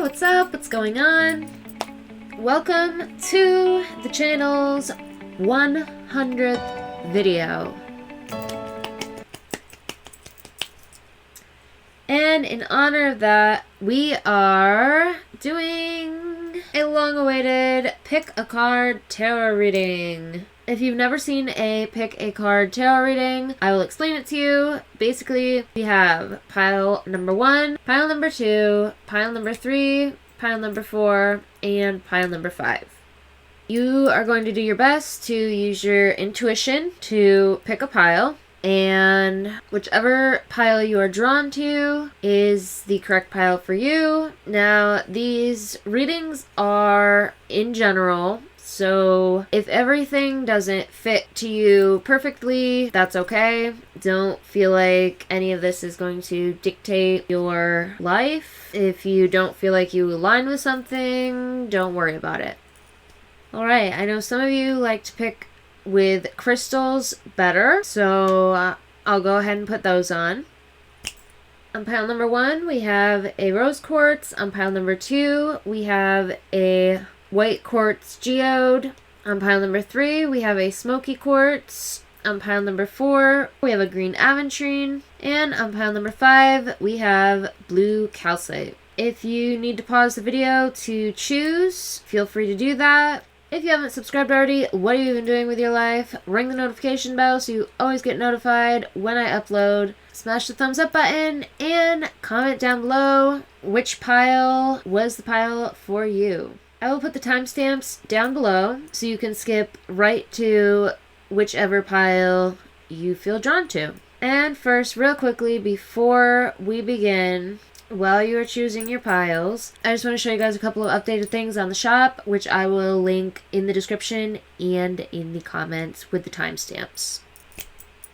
Hey, what's up? What's going on? Welcome to the channel's 100th video. And in honor of that, we are doing a long-awaited pick a card tarot reading. If you've never seen a pick a card tarot reading, I will explain it to you. Basically, we have pile number 1, pile number 2, pile number 3, pile number 4, and pile number 5. You are going to do your best to use your intuition to pick a pile, and whichever pile you are drawn to is the correct pile for you. Now, these readings are in general, so if everything doesn't fit to you perfectly, that's okay. Don't feel like any of this is going to dictate your life. If you don't feel like you align with something, don't worry about it. Alright, I know some of you like to pick with crystals better, so I'll go ahead and put those on. On pile number 1, we have a rose quartz. On pile number 2, we have a white quartz geode. On pile number 3, we have a smoky quartz. On pile number 4, we have a green aventurine. And on pile number 5, we have blue calcite. If you need to pause the video to choose, feel free to do that. If you haven't subscribed already, what are you even doing with your life? Ring the notification bell so you always get notified when I upload. Smash the thumbs up button and comment down below which pile was the pile for you. I will put the timestamps down below so you can skip right to whichever pile you feel drawn to. And first, real quickly, before we begin, while you are choosing your piles, I just want to show you guys a couple of updated things on the shop, which I will link in the description and in the comments with the timestamps.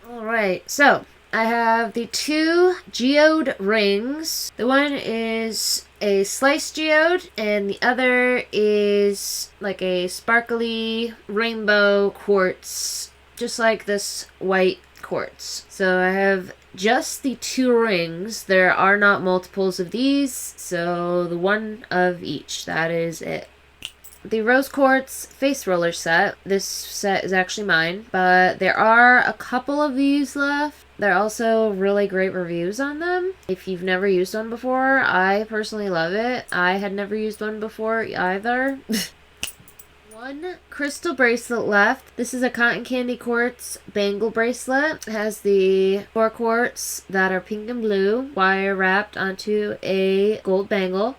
Alright, so I have the 2 geode rings. The one is a sliced geode, and the other is like a sparkly rainbow quartz, just like this white quartz. So I have just the 2 rings. There are not multiples of these, so the one of each. That is it. The rose quartz face roller set. This set is actually mine, but there are a couple of these left. There are also really great reviews on them. If you've never used one before, I personally love it. I had never used one before either. One crystal bracelet left. This is a cotton candy quartz bangle bracelet. It has the 4 quartz that are pink and blue wire wrapped onto a gold bangle.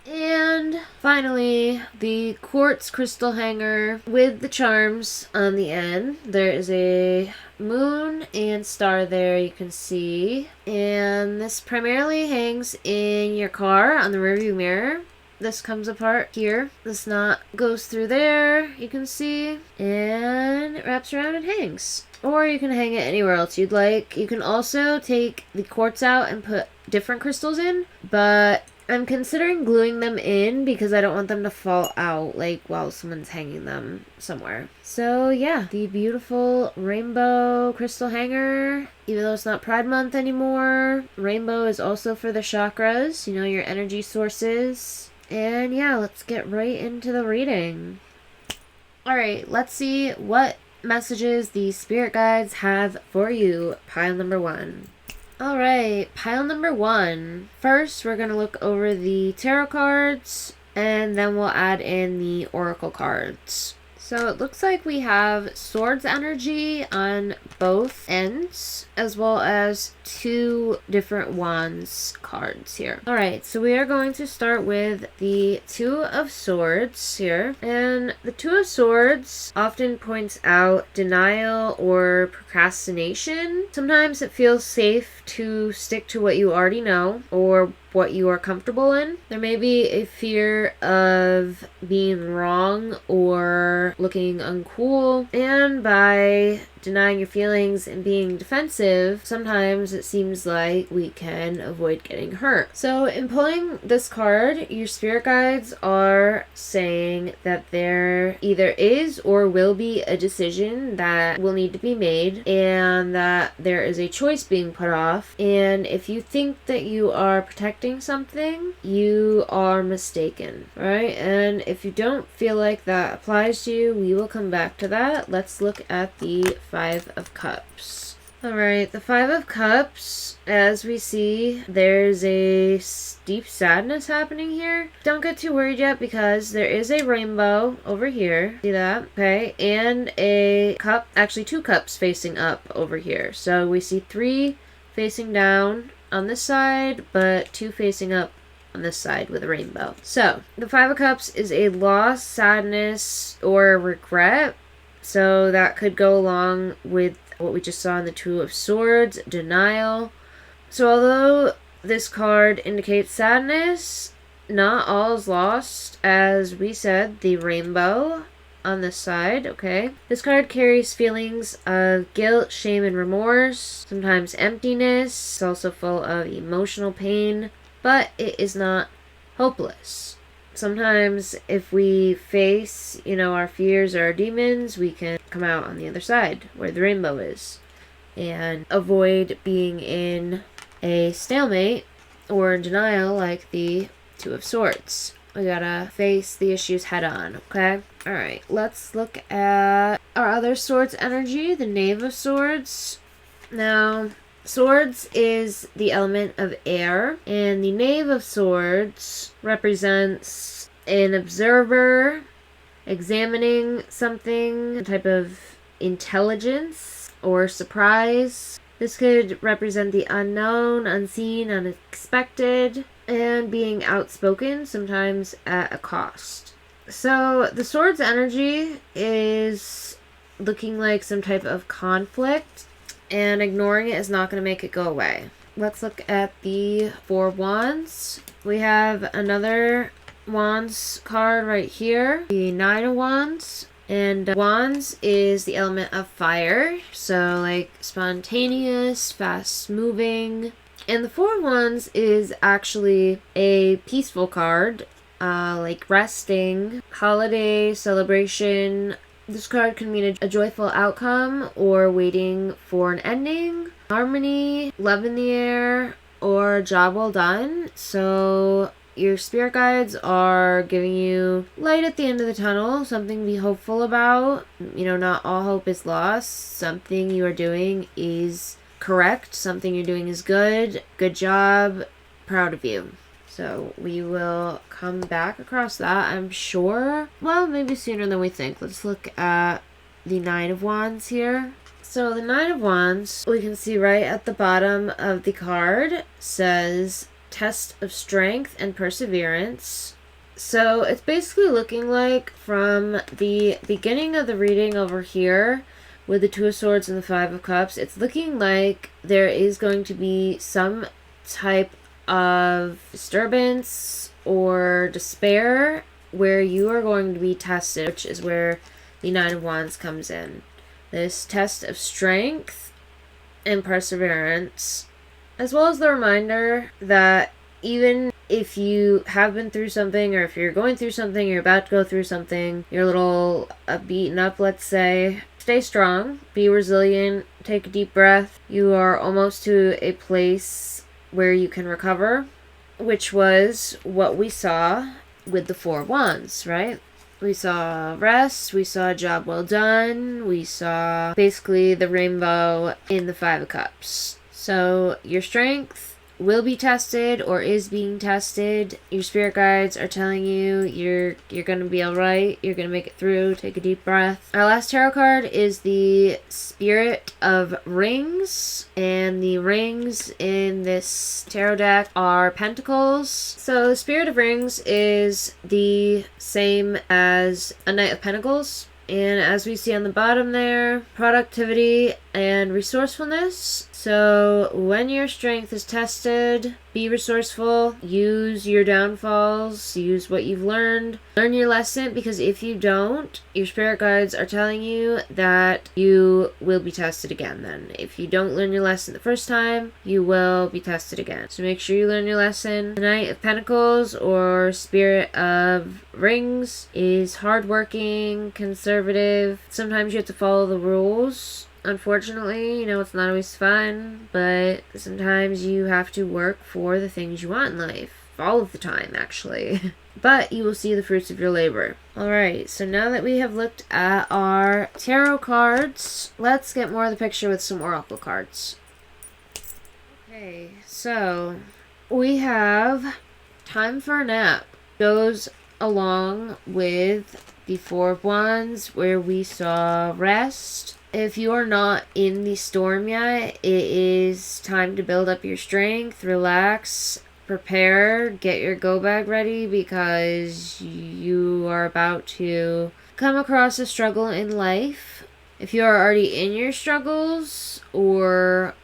And finally, the quartz crystal hanger with the charms on the end. There is a moon and star there, you can see. And this primarily hangs in your car on the rearview mirror. This comes apart here. This knot goes through there, you can see. And it wraps around and hangs. Or you can hang it anywhere else you'd like. You can also take the quartz out and put different crystals in, but I'm considering gluing them in because I don't want them to fall out like while someone's hanging them somewhere. So yeah, the beautiful rainbow crystal hanger. Even though it's not Pride Month anymore, rainbow is also for the chakras, you know, your energy sources. And yeah, let's get right into the reading. Alright, let's see what messages the spirit guides have for you. Pile number 1. Alright, pile number 1. First, we're going to look over the tarot cards, and then we'll add in the oracle cards. So it looks like we have swords energy on both ends, as well as 2 different wands cards here. Alright, so we are going to start with the 2 of swords here. And the 2 of swords often points out denial or procrastination. Sometimes it feels safe to stick to what you already know or what you are comfortable in. There may be a fear of being wrong or looking uncool, and by denying your feelings and being defensive, sometimes it seems like we can avoid getting hurt. So in pulling this card, your spirit guides are saying that there either is or will be a decision that will need to be made, and that there is a choice being put off. And if you think that you are protected expecting something, you are mistaken, right? And if you don't feel like that applies to you, we will come back to that. Let's look at the Five of Cups. Alright, the Five of Cups, as we see, there's a deep sadness happening here. Don't get too worried yet because there is a rainbow over here. See that? Okay, and a cup, actually 2 cups facing up over here. So we see 3 facing down on this side, but 2 facing up on this side with a rainbow. So, the Five of Cups is a loss, sadness, or regret. So that could go along with what we just saw in the Two of Swords, denial. So although this card indicates sadness, not all is lost. As we said, the rainbow on this side, okay? This card carries feelings of guilt, shame, and remorse, sometimes emptiness. It's also full of emotional pain, but it is not hopeless. Sometimes if we face, our fears or our demons, we can come out on the other side where the rainbow is and avoid being in a stalemate or in denial like the Two of Swords. We gotta face the issues head on, okay? Alright, let's look at our other swords energy, the Knave of Swords. Now, swords is the element of air, and the Knave of Swords represents an observer examining something, a type of intelligence or surprise. This could represent the unknown, unseen, unexpected, and being outspoken, sometimes at a cost. So the sword's energy is looking like some type of conflict, and ignoring it is not going to make it go away. Let's look at the Four Wands. We have another Wands card right here, the Nine of Wands. And Wands is the element of fire, so like spontaneous, fast moving. And the Four Wands is actually a peaceful card, like resting, holiday, celebration. This card can mean a joyful outcome or waiting for an ending, harmony, love in the air, or job well done. So your spirit guides are giving you light at the end of the tunnel, something to be hopeful about. Not all hope is lost. Something you are doing is correct. Something you're doing is good. Good job. Proud of you. So we will come back across that, I'm sure. Well, maybe sooner than we think. Let's look at the Nine of Wands here. So the Nine of Wands, we can see right at the bottom of the card, says test of strength and perseverance. So it's basically looking like from the beginning of the reading over here with the Two of Swords and the Five of Cups, it's looking like there is going to be some type of disturbance or despair where you are going to be tested, which is where the Nine of Wands comes in. This test of strength and perseverance, as well as the reminder that even if you have been through something, or if you're going through something, you're about to go through something, you're a little beaten up, let's say, stay strong, be resilient, take a deep breath. You are almost to a place where you can recover, which was what we saw with the Four Wands, right? We saw rest, we saw job well done, we saw basically the rainbow in the Five of Cups. So your strength will be tested or is being tested. Your spirit guides are telling you you're going to be all right. You're going to make it through. Take a deep breath. Our last tarot card is the Spirit of Rings, and the rings in this tarot deck are pentacles. So the Spirit of Rings is the same as a Knight of Pentacles. And as we see on the bottom there, productivity and resourcefulness. So when your strength is tested, be resourceful, use your downfalls, use what you've learned, learn your lesson, because if you don't, your spirit guides are telling you that you will be tested again then. If you don't learn your lesson the first time, you will be tested again. So make sure you learn your lesson. The Knight of Pentacles or Spirit of Rings is hardworking, conservative. Sometimes you have to follow the rules Unfortunately, you know, it's not always fun, but sometimes you have to work for the things you want in life. All of the time, actually. But you will see the fruits of your labor. Alright, so now that we have looked at our tarot cards, let's get more of the picture with some oracle cards. Okay, so we have time for a nap. Goes along with the Four of Wands, where we saw rest. If you are not in the storm yet, it is time to build up your strength, relax, prepare, get your go bag ready, because you are about to come across a struggle in life. If you are already in your struggles or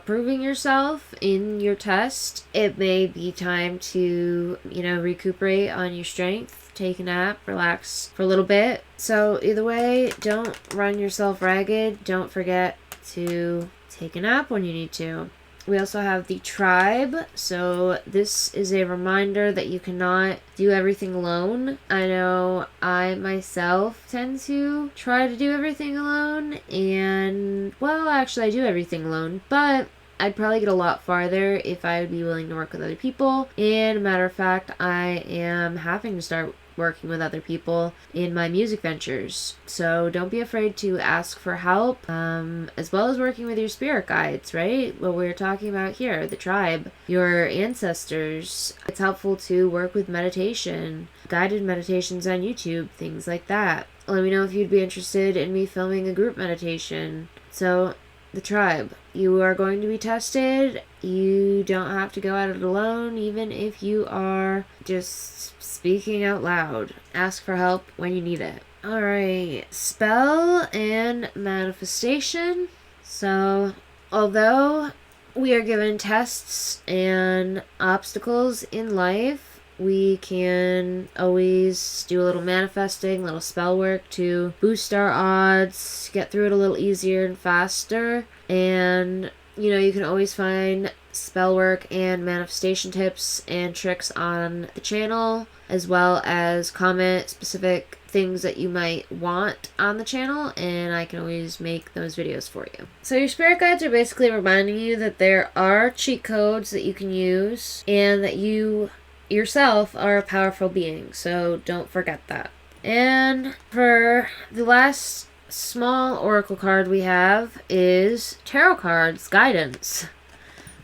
proving yourself in your test, it may be time to, you know, recuperate on your strength, take a nap, relax for a little bit. So either way, don't run yourself ragged. Don't forget to take a nap when you need to. We also have the tribe, so this is a reminder that you cannot do everything alone. I know I myself tend to try to do everything alone, and, well, actually I do everything alone, but I'd probably get a lot farther if I would be willing to work with other people. And, matter of fact, I am having to start working with other people in my music ventures. So don't be afraid to ask for help, as well as working with your spirit guides, right? What we're talking about here, the tribe, your ancestors. It's helpful to work with meditation, guided meditations on YouTube, things like that. Let me know if you'd be interested in me filming a group meditation. So, the tribe. You are going to be tested. You don't have to go at it alone, even if you are just speaking out loud. Ask for help when you need it. Alright, spell and manifestation. So, although we are given tests and obstacles in life, we can always do a little manifesting, little spell work to boost our odds, get through it a little easier and faster. And, you know, you can always find spell work and manifestation tips and tricks on the channel, as well as comment specific things that you might want on the channel, and I can always make those videos for you. So your spirit guides are basically reminding you that there are cheat codes that you can use, and that you yourself are a powerful being, so don't forget that. And for the last small oracle card we have is tarot cards guidance.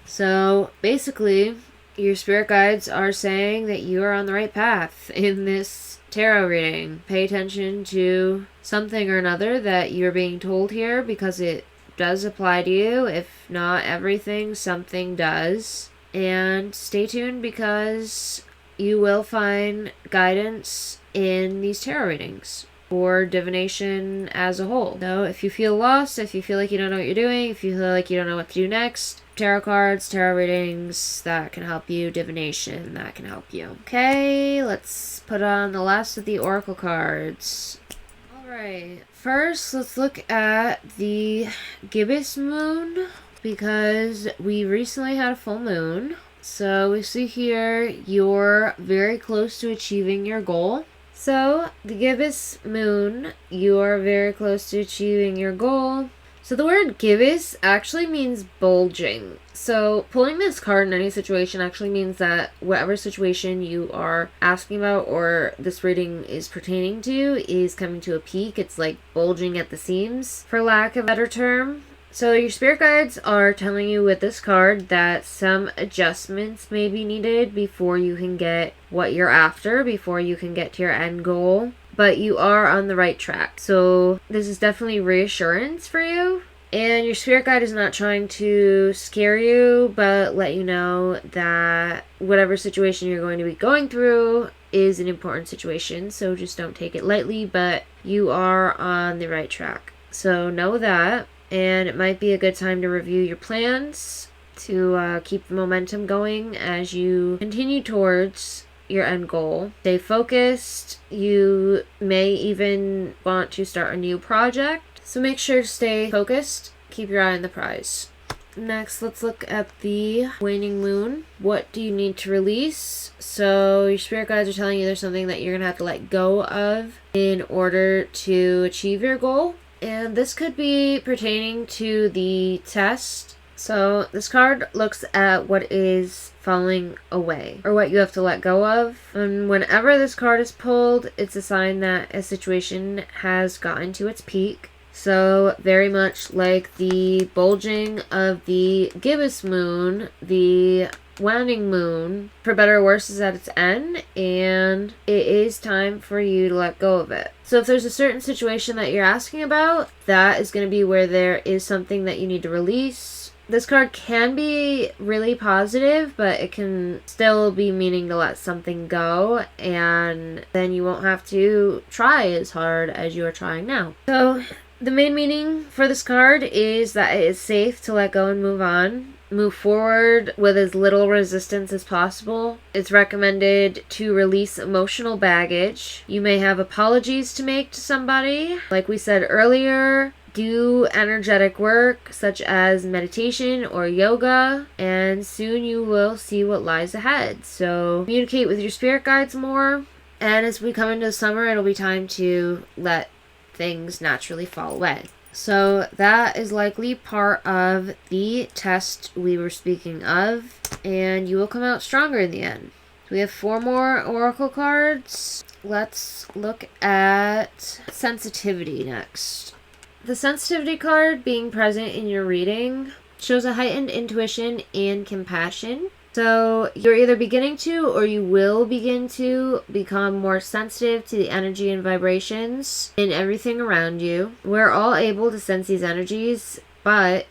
So basically, your spirit guides are saying that you are on the right path in this tarot reading. Pay attention to something or another that you're being told here, because it does apply to you. If not everything, something does. And stay tuned, because you will find guidance in these tarot readings or divination as a whole. So if you feel lost, if you feel like you don't know what you're doing, if you feel like you don't know what to do next, tarot cards, tarot readings, that can help you. Divination, that can help you. Okay, let's put on the last of the oracle cards. Alright, first let's look at the gibbous moon, because we recently had a full moon. So we see here you're very close to achieving your goal. So the gibbous moon, you are very close to achieving your goal. So the word gibbous actually means bulging. So pulling this card in any situation actually means that whatever situation you are asking about or this reading is pertaining to is coming to a peak. It's like bulging at the seams, for lack of a better term. So your spirit guides are telling you with this card that some adjustments may be needed before you can get what you're after, before you can get to your end goal. But you are on the right track. So this is definitely reassurance for you. And your spirit guide is not trying to scare you, but let you know that whatever situation you're going to be going through is an important situation. So just don't take it lightly, but you are on the right track. So know that. And it might be a good time to review your plans to keep the momentum going as you continue towards your end goal. Stay focused. You may even want to start a new project. So make sure to stay focused. Keep your eye on the prize. Next, let's look at the waning moon. What do you need to release? So your spirit guides are telling you there's something that you're going to have to let go of in order to achieve your goal. and this could be pertaining to the test. So this card looks at what is falling away or what you have to let go of. And whenever this card is pulled, it's a sign that a situation has gotten to its peak. So very much like the bulging of the gibbous moon, the waning moon, for better or worse, is at its end, and it is time for you to let go of it. So if there's a certain situation that you're asking about, that is going to be where there is something that you need to release. This card can be really positive, but it can still be meaning to let something go, and then you won't have to try as hard as you are trying now. So the main meaning for this card is that it is safe to let go and move on. Move forward with as little resistance as possible. It's recommended to release emotional baggage. You may have apologies to make to somebody. Like we said earlier, do energetic work such as meditation or yoga, and soon you will see what lies ahead. So communicate with your spirit guides more. And as we come into summer, it'll be time to let things naturally fall away. So that is likely part of the test we were speaking of, and you will come out stronger in the end. We have 4 more oracle cards. Let's look at sensitivity next. The sensitivity card, being present in your reading, shows a heightened intuition and compassion. So you're either beginning to or you will begin to become more sensitive to the energy and vibrations in everything around you. We're all able to sense these energies, but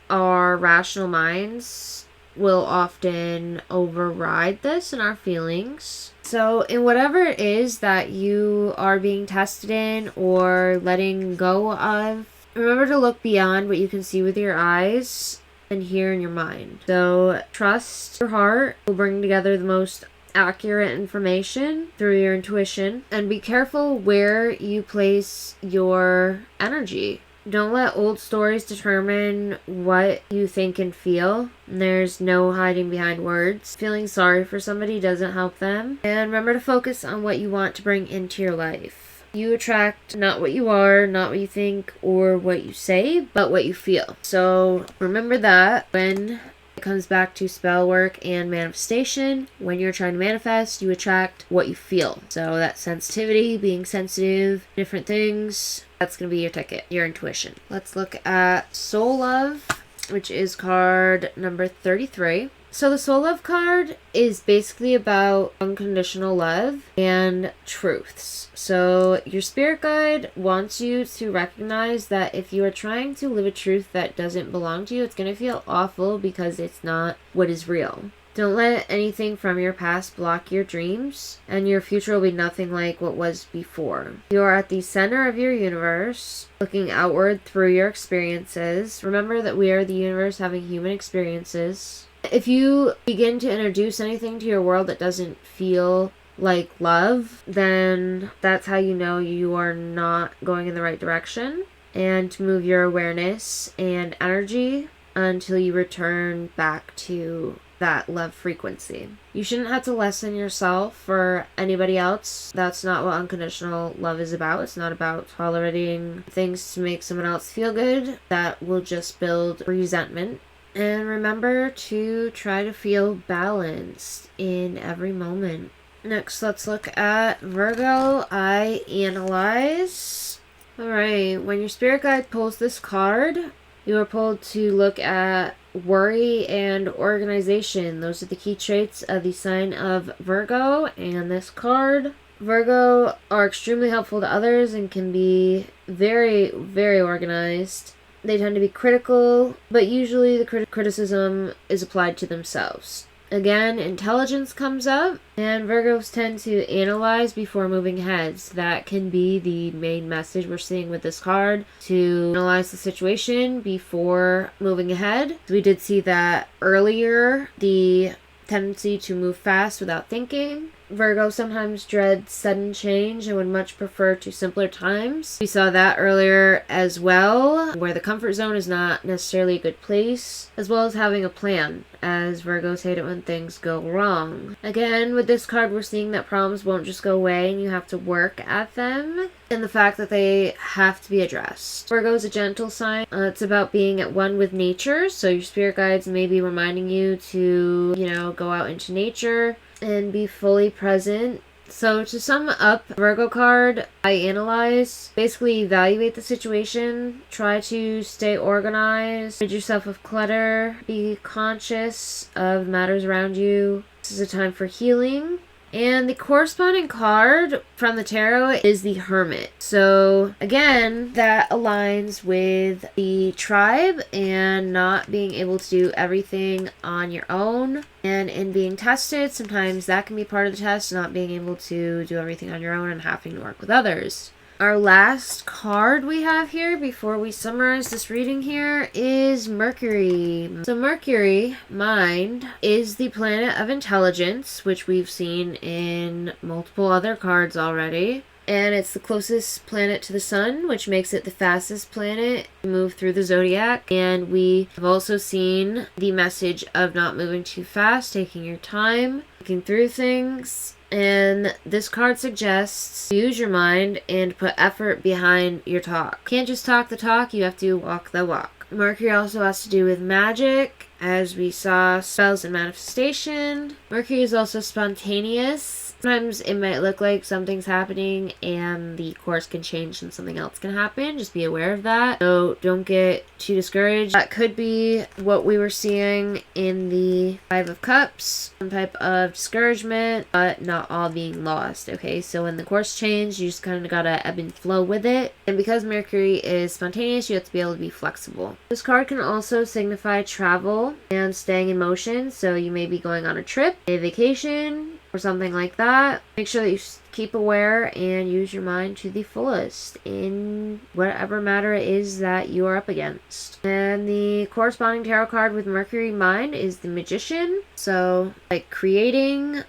our rational minds will often override this in our feelings. So in whatever it is that you are being tested in or letting go of, remember to look beyond what you can see with your eyes and hear in your mind. So trust your heart will bring together the most accurate information through your intuition, and be careful where you place your energy. Don't let old stories determine what you think and feel. There's no hiding behind words. Feeling sorry for somebody doesn't help them. And remember to focus on what you want to bring into your life. You attract not what you are, not what you think, or what you say, but what you feel. So remember that when it comes back to spell work and manifestation, when you're trying to manifest, you attract what you feel. So that sensitivity, being sensitive, different things, that's going to be your ticket, your intuition. Let's look at Soul Love, which is card number 33. So the Soul Love card is basically about unconditional love and truths. So your spirit guide wants you to recognize that if you are trying to live a truth that doesn't belong to you, it's going to feel awful because it's not what is real. Don't let anything from your past block your dreams, and your future will be nothing like what was before. You are at the center of your universe, looking outward through your experiences. Remember that we are the universe having human experiences. If you begin to introduce anything to your world that doesn't feel like love, then that's how you know you are not going in the right direction, and to move your awareness and energy until you return back to that love frequency. You shouldn't have to lessen yourself for anybody else. That's not what unconditional love is about. It's not about tolerating things to make someone else feel good. That will just build resentment. And remember to try to feel balanced in every moment. Next, let's look at Virgo. I analyze. Alright, when your spirit guide pulls this card, you are pulled to look at worry and organization. Those are the key traits of the sign of Virgo. And this card, Virgo are extremely helpful to others and can be very, very organized. They tend to be critical, but usually the criticism is applied to themselves. Again, intelligence comes up, and Virgos tend to analyze before moving ahead. So that can be the main message we're seeing with this card, to analyze the situation before moving ahead. We did see that earlier, the tendency to move fast without thinking. Virgo sometimes dreads sudden change and would much prefer to simpler times. We saw that earlier as well, where the comfort zone is not necessarily a good place, as well as having a plan, as Virgos hate it when things go wrong. Again, with this card, we're seeing that problems won't just go away and you have to work at them, and the fact that they have to be addressed. Virgo is a gentle sign. It's about being at one with nature, so your spirit guides may be reminding you to, go out into nature and be fully present. So to sum up, Virgo card, I analyze, basically evaluate the situation, try to stay organized, rid yourself of clutter, be conscious of matters around you. This is a time for healing. And the corresponding card from the tarot is the Hermit. So again, that aligns with the tribe and not being able to do everything on your own. And in being tested, sometimes that can be part of the test, not being able to do everything on your own and having to work with others. Our last card we have here before we summarize this reading here is Mercury. So Mercury, mind, is the planet of intelligence, which we've seen in multiple other cards already. And it's the closest planet to the sun, which makes it the fastest planet to move through the zodiac. And we have also seen the message of not moving too fast, taking your time, looking through things. And this card suggests use your mind and put effort behind your talk. Can't just talk the talk, you have to walk the walk. Mercury also has to do with magic, as we saw spells and manifestation. Mercury is also spontaneous. Sometimes it might look like something's happening and the course can change and something else can happen. Just be aware of that. So don't get too discouraged. That could be what we were seeing in the Five of Cups. Some type of discouragement, but not all being lost. Okay, so when the course changed, you just kind of gotta ebb and flow with it. And because Mercury is spontaneous, you have to be able to be flexible. This card can also signify travel and staying in motion. So you may be going on a trip, a vacation, or something like that. Make sure that you keep aware and use your mind to the fullest in whatever matter it is that you are up against. And the corresponding tarot card with Mercury mind is the Magician. So like creating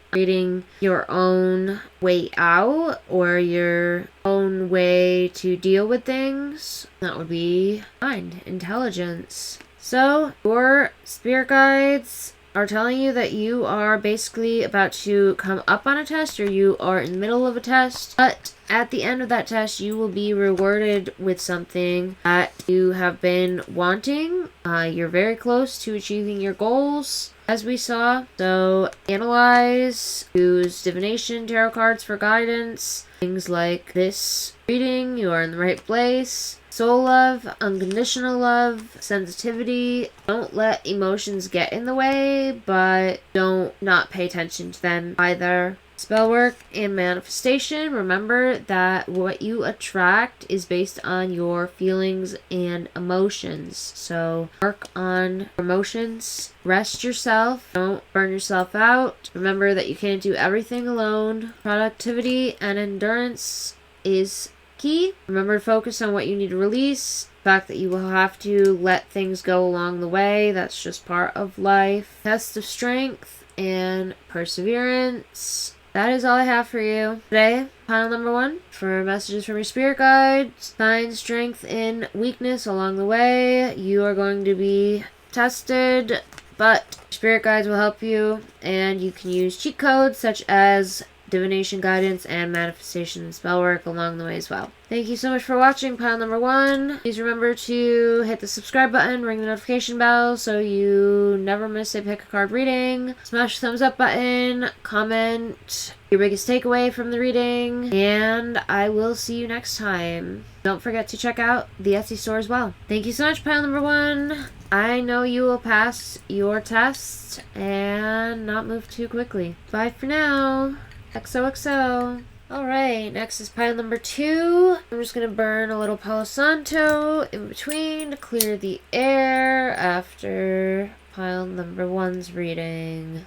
your own way out or your own way to deal with things. That would be mind, intelligence. So your spirit guides are telling you that you are basically about to come up on a test, or you are in the middle of a test, but at the end of that test you will be rewarded with something that you have been wanting. You're very close to achieving your goals, as we saw. So analyze, use divination tarot cards for guidance. Things like this reading, you are in the right place. Soul love, unconditional love, sensitivity. Don't let emotions get in the way, but don't not pay attention to them either. Spellwork and manifestation. Remember that what you attract is based on your feelings and emotions. So work on emotions. Rest yourself. Don't burn yourself out. Remember that you can't do everything alone. Productivity and endurance is key. Remember to focus on what you need to release. The fact that you will have to let things go along the way. That's just part of life. Test of strength and perseverance. That is all I have for you today. Pile number 1 for messages from your spirit guides. Find strength in weakness along the way. You are going to be tested, but spirit guides will help you, and you can use cheat codes such as divination guidance and manifestation and spell work along the way as well. Thank you so much for watching pile number 1. Please remember to hit the subscribe button, ring the notification bell so you never miss a pick a card reading. Smash the thumbs up button, comment your biggest takeaway from the reading, and I will see you next time. Don't forget to check out the Etsy store as well. Thank you so much, pile number 1. I know you will pass your test and not move too quickly. Bye for now. XOXO. Alright, next is pile number 2. I'm just going to burn a little Palo Santo in between to clear the air after pile number 1's reading.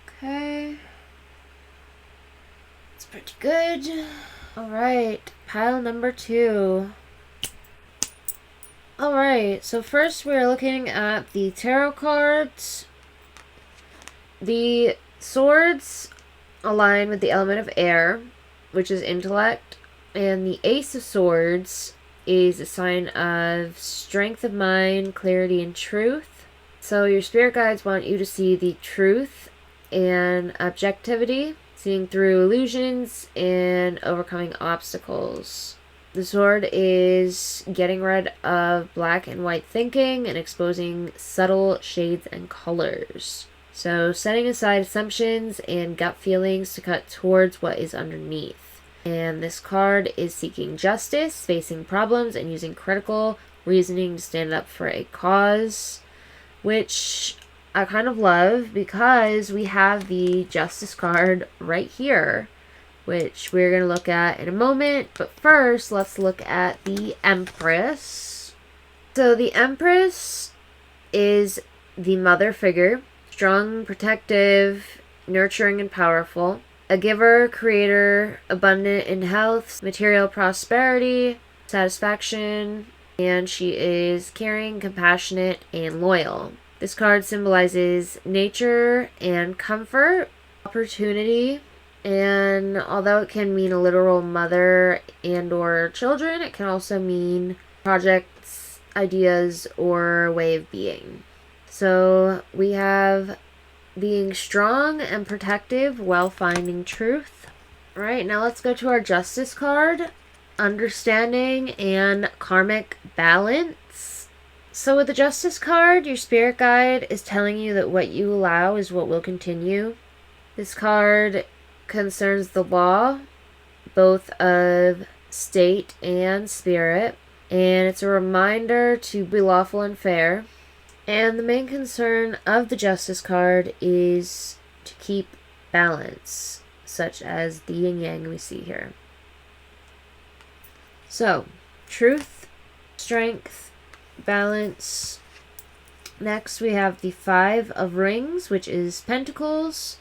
Okay. It's pretty good. Alright, pile number 2. Alright, so first we're looking at the tarot cards. The Swords align with the element of air, which is intellect, and the Ace of Swords is a sign of strength of mind, clarity, and truth. So your spirit guides want you to see the truth and objectivity, seeing through illusions and overcoming obstacles. The sword is getting rid of black and white thinking and exposing subtle shades and colors. So setting aside assumptions and gut feelings to cut towards what is underneath. And this card is seeking justice, facing problems, and using critical reasoning to stand up for a cause, which I kind of love because we have the Justice card right here, which we're going to look at in a moment. But first, let's look at the Empress. So the Empress is the mother figure, strong, protective, nurturing, and powerful. A giver, creator, abundant in health, material prosperity, satisfaction, and she is caring, compassionate, and loyal. This card symbolizes nature and comfort, opportunity, and although it can mean a literal mother and or children, it can also mean projects, ideas, or way of being. So we have being strong and protective while finding truth. All right, now let's go to our Justice card, understanding and karmic balance. So with the Justice card, your spirit guide is telling you that what you allow is what will continue. This card concerns the law, both of state and spirit, and it's a reminder to be lawful and fair. And the main concern of the Justice card is to keep balance, such as the yin yang we see here. So, truth, strength, balance. Next we have the Five of Rings, which is Pentacles,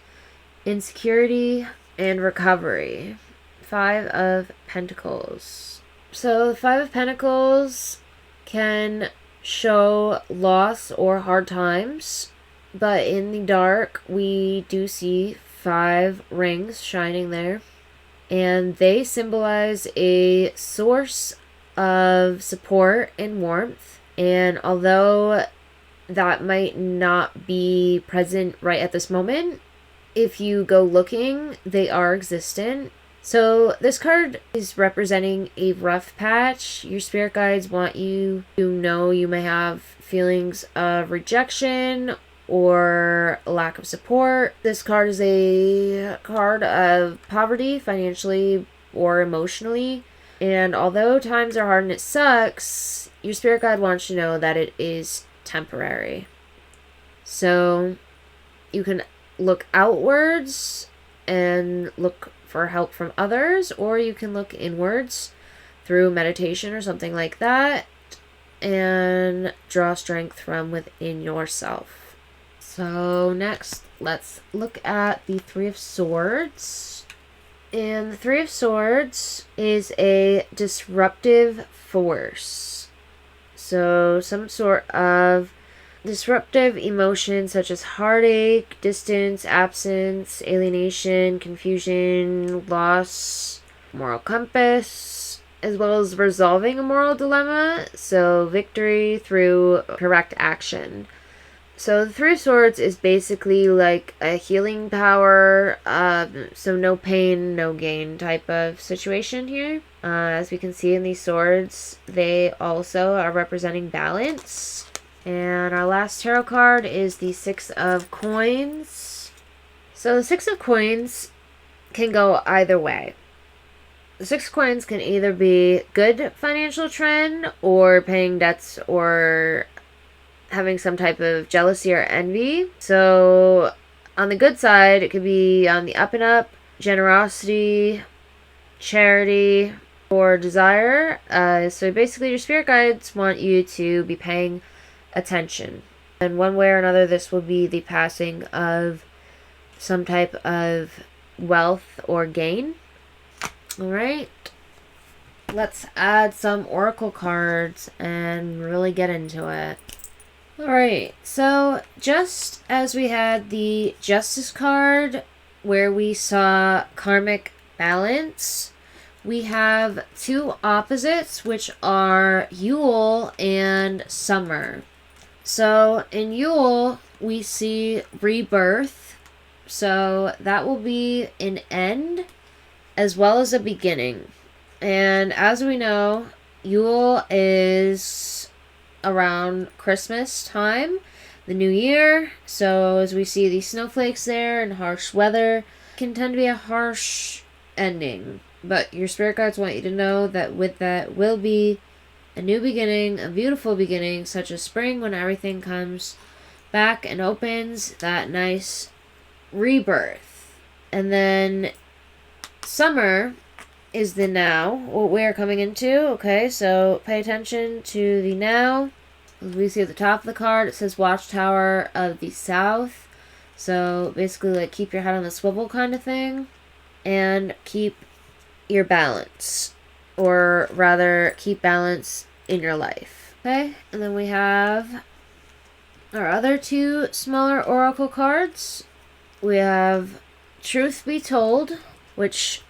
insecurity, and recovery. Five of Pentacles. So the Five of Pentacles can show loss or hard times, but in the dark we do see 5 rings shining there, and they symbolize a source of support and warmth. And although that might not be present right at this moment, if you go looking, they are existent. So this card is representing a rough patch. Your spirit guides want you to know you may have feelings of rejection or lack of support. This card is a card of poverty, financially or emotionally. And although times are hard and it sucks, your spirit guide wants you to know that it is temporary. So you can look outwards and look for help from others, or you can look inwards through meditation or something like that and draw strength from within yourself. So next, let's look at the Three of Swords. And the Three of Swords is a disruptive force. So some sort of disruptive emotions such as heartache, distance, absence, alienation, confusion, loss, moral compass, as well as resolving a moral dilemma, so victory through correct action. So the Three of Swords is basically like a healing power, so no pain, no gain type of situation here. As we can see in these swords, they also are representing balance. And our last tarot card is the Six of Coins. So the Six of Coins can go either way. The Six of Coins can either be good financial trend or paying debts or having some type of jealousy or envy. So on the good side, it could be on the up and up, generosity, charity, or desire. So basically your spirit guides want you to be paying attention. And one way or another, this will be the passing of some type of wealth or gain. Alright. Let's add some oracle cards and really get into it. Alright, so just as we had the Justice card where we saw karmic balance, we have two opposites, which are Yule and Summer. So in Yule, we see rebirth, so that will be an end as well as a beginning. And as we know, Yule is around Christmas time, the new year. So as we see these snowflakes there and harsh weather, can tend to be a harsh ending. But your spirit guides want you to know that with that will be a new beginning, a beautiful beginning, such as spring when everything comes back and opens, that nice rebirth. And then summer is the now, what we're coming into. Okay, so pay attention to the now. As we see at the top of the card, it says Watchtower of the South. So basically, like, keep your head on the swivel kind of thing. And keep your balance. Or rather, keep balance in your life. Okay, and then we have our other two smaller oracle cards. We have Truth Be Told, which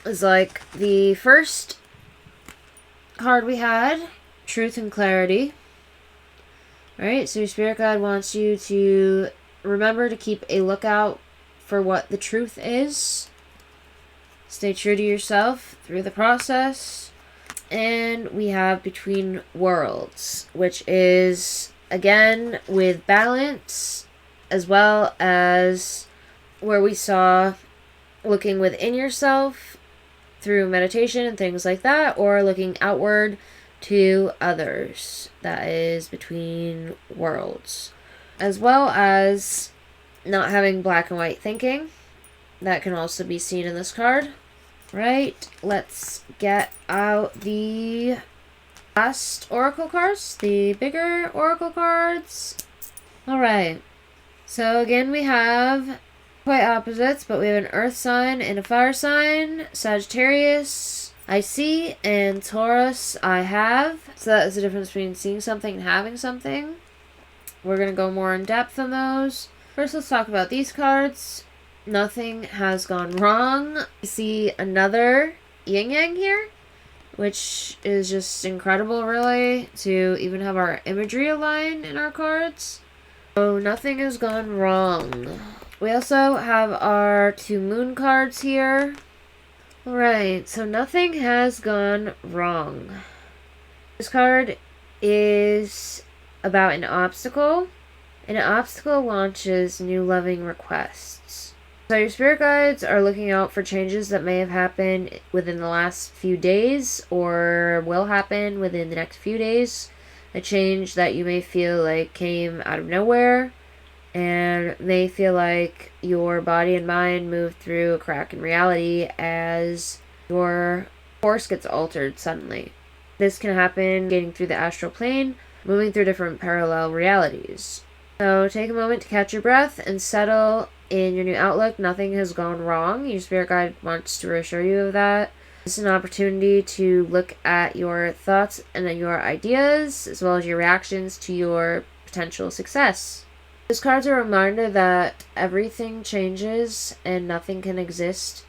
is like the first card we had, Truth and Clarity. Alright, so your spirit guide wants you to remember to keep a lookout for what the truth is. Stay true to yourself through the process. And we have Between Worlds, which is, again, with balance, as well as where we saw looking within yourself through meditation and things like that, or looking outward to others. That is Between Worlds. As well as not having black and white thinking. That can also be seen in this card. Right, let's get out the last oracle cards, the bigger oracle cards. Alright, so again we have quite opposites, but we have an earth sign and a fire sign. Sagittarius, I see, and Taurus, I have. So that is the difference between seeing something and having something. We're going to go more in depth on those. First, let's talk about these cards. Nothing has gone wrong. You see another yin yang here, which is just incredible, really, to even have our imagery aligned in our cards. So nothing has gone wrong. We also have our two moon cards here. Alright, so nothing has gone wrong. This card is about an obstacle. An obstacle launches new loving requests. So your spirit guides are looking out for changes that may have happened within the last few days or will happen within the next few days. A change that you may feel like came out of nowhere and may feel like your body and mind move through a crack in reality as your course gets altered suddenly. This can happen getting through the astral plane, moving through different parallel realities. So take a moment to catch your breath and settle in your new outlook. Nothing has gone wrong. Your spirit guide wants to reassure you of that. This is an opportunity to look at your thoughts and your ideas, as well as your reactions to your potential success. This card's a reminder that everything changes and nothing can exist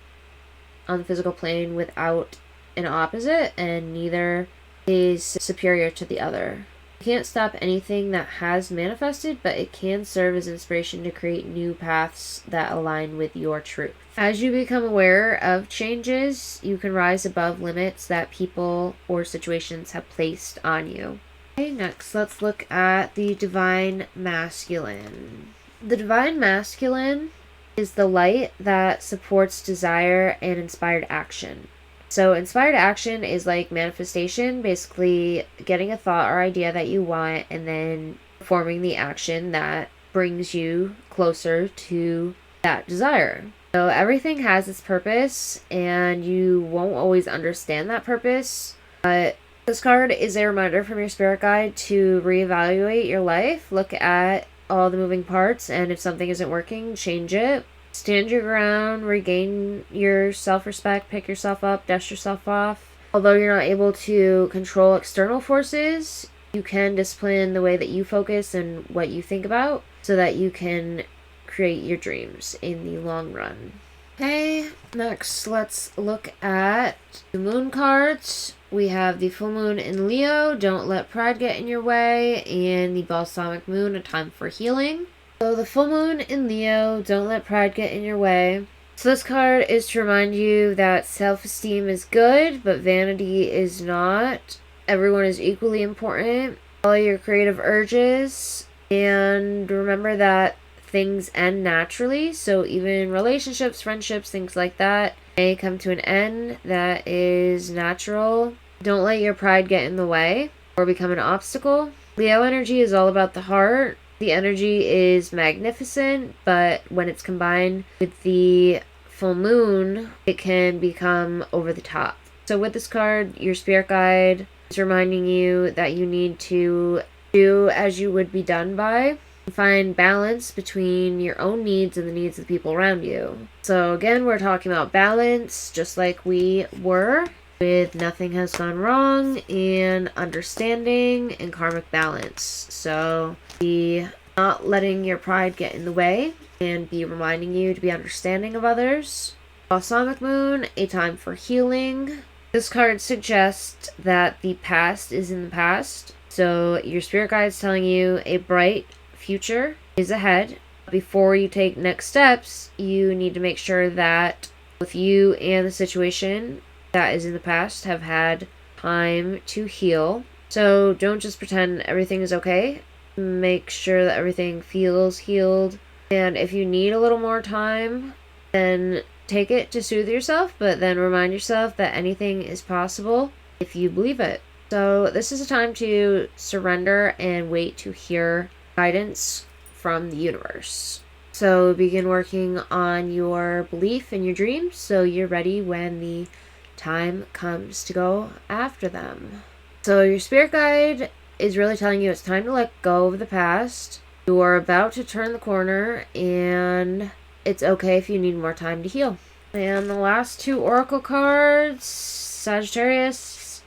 on the physical plane without an opposite, and neither is superior to the other. You can't stop anything that has manifested, but it can serve as inspiration to create new paths that align with your truth. As you become aware of changes, you can rise above limits that people or situations have placed on you. Okay, next let's look at the Divine Masculine. The Divine Masculine is the light that supports desire and inspired action. So inspired action is like manifestation, basically getting a thought or idea that you want and then performing the action that brings you closer to that desire. So everything has its purpose and you won't always understand that purpose, but this card is a reminder from your spirit guide to reevaluate your life, look at all the moving parts, and if something isn't working, change it. Stand your ground, regain your self-respect, pick yourself up, dust yourself off. Although you're not able to control external forces, you can discipline the way that you focus and what you think about so that you can create your dreams in the long run. Okay, next let's look at the moon cards. We have the full moon in Leo, don't let pride get in your way, and the balsamic moon, a time for healing. So the full moon in Leo, don't let pride get in your way. So this card is to remind you that self-esteem is good, but vanity is not. Everyone is equally important. Follow your creative urges, and remember that things end naturally. So even relationships, friendships, things like that may come to an end. That is natural. Don't let your pride get in the way or become an obstacle. Leo energy is all about the heart. The energy is magnificent, but when it's combined with the full moon, it can become over the top. So with this card, your spirit guide is reminding you that you need to do as you would be done by. Find balance between your own needs and the needs of the people around you. So again, we're talking about balance, just like we were with nothing has gone wrong, and understanding and karmic balance. So be not letting your pride get in the way and be reminding you to be understanding of others. Balsamic moon, a time for healing. This card suggests that the past is in the past. So your spirit guide is telling you a bright future is ahead. Before you take next steps, you need to make sure that both you and the situation that is in the past have had time to heal. So don't just pretend everything is okay. Make sure that everything feels healed. And if you need a little more time, then take it to soothe yourself, but then remind yourself that anything is possible if you believe it. So this is a time to surrender and wait to hear guidance from the universe. So begin working on your belief in your dreams so you're ready when the time comes to go after them. So your spirit guide is really telling you it's time to let go of the past. You are about to turn the corner, and it's okay if you need more time to heal. And the last two oracle cards, Sagittarius,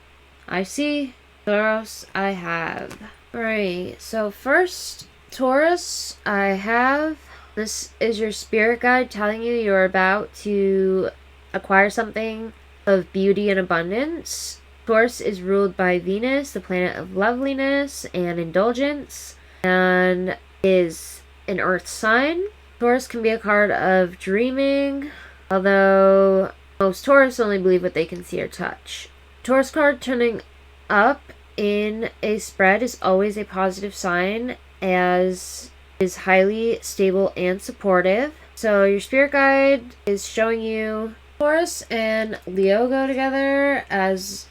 I see. Taurus, I have. Alright, so first, Taurus, I have. This is your spirit guide telling you you're about to acquire something of beauty and abundance. Taurus is ruled by Venus, the planet of loveliness and indulgence, and is an earth sign. Taurus can be a card of dreaming, although most Taurus only believe what they can see or touch. Taurus card turning up in a spread is always a positive sign, as is highly stable and supportive. So your spirit guide is showing you Taurus and Leo go together, as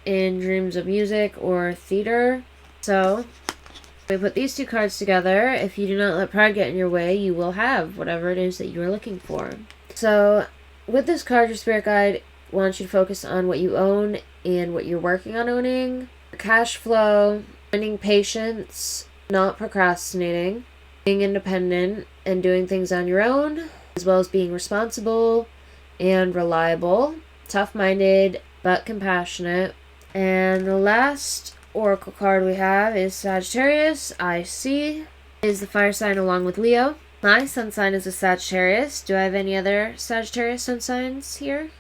in dreams of music or theater. So we put these two cards together. If you do not let pride get in your way, you will have whatever it is that you are looking for. So with this card, your spirit guide wants you to focus on what you own and what you're working on owning. Cash flow, finding patience, not procrastinating, being independent and doing things on your own, as well as being responsible and reliable, tough-minded but compassionate. And the last oracle card we have is Sagittarius, I see, is the fire sign along with Leo. My sun sign is a Sagittarius. Do I have any other Sagittarius sun signs here?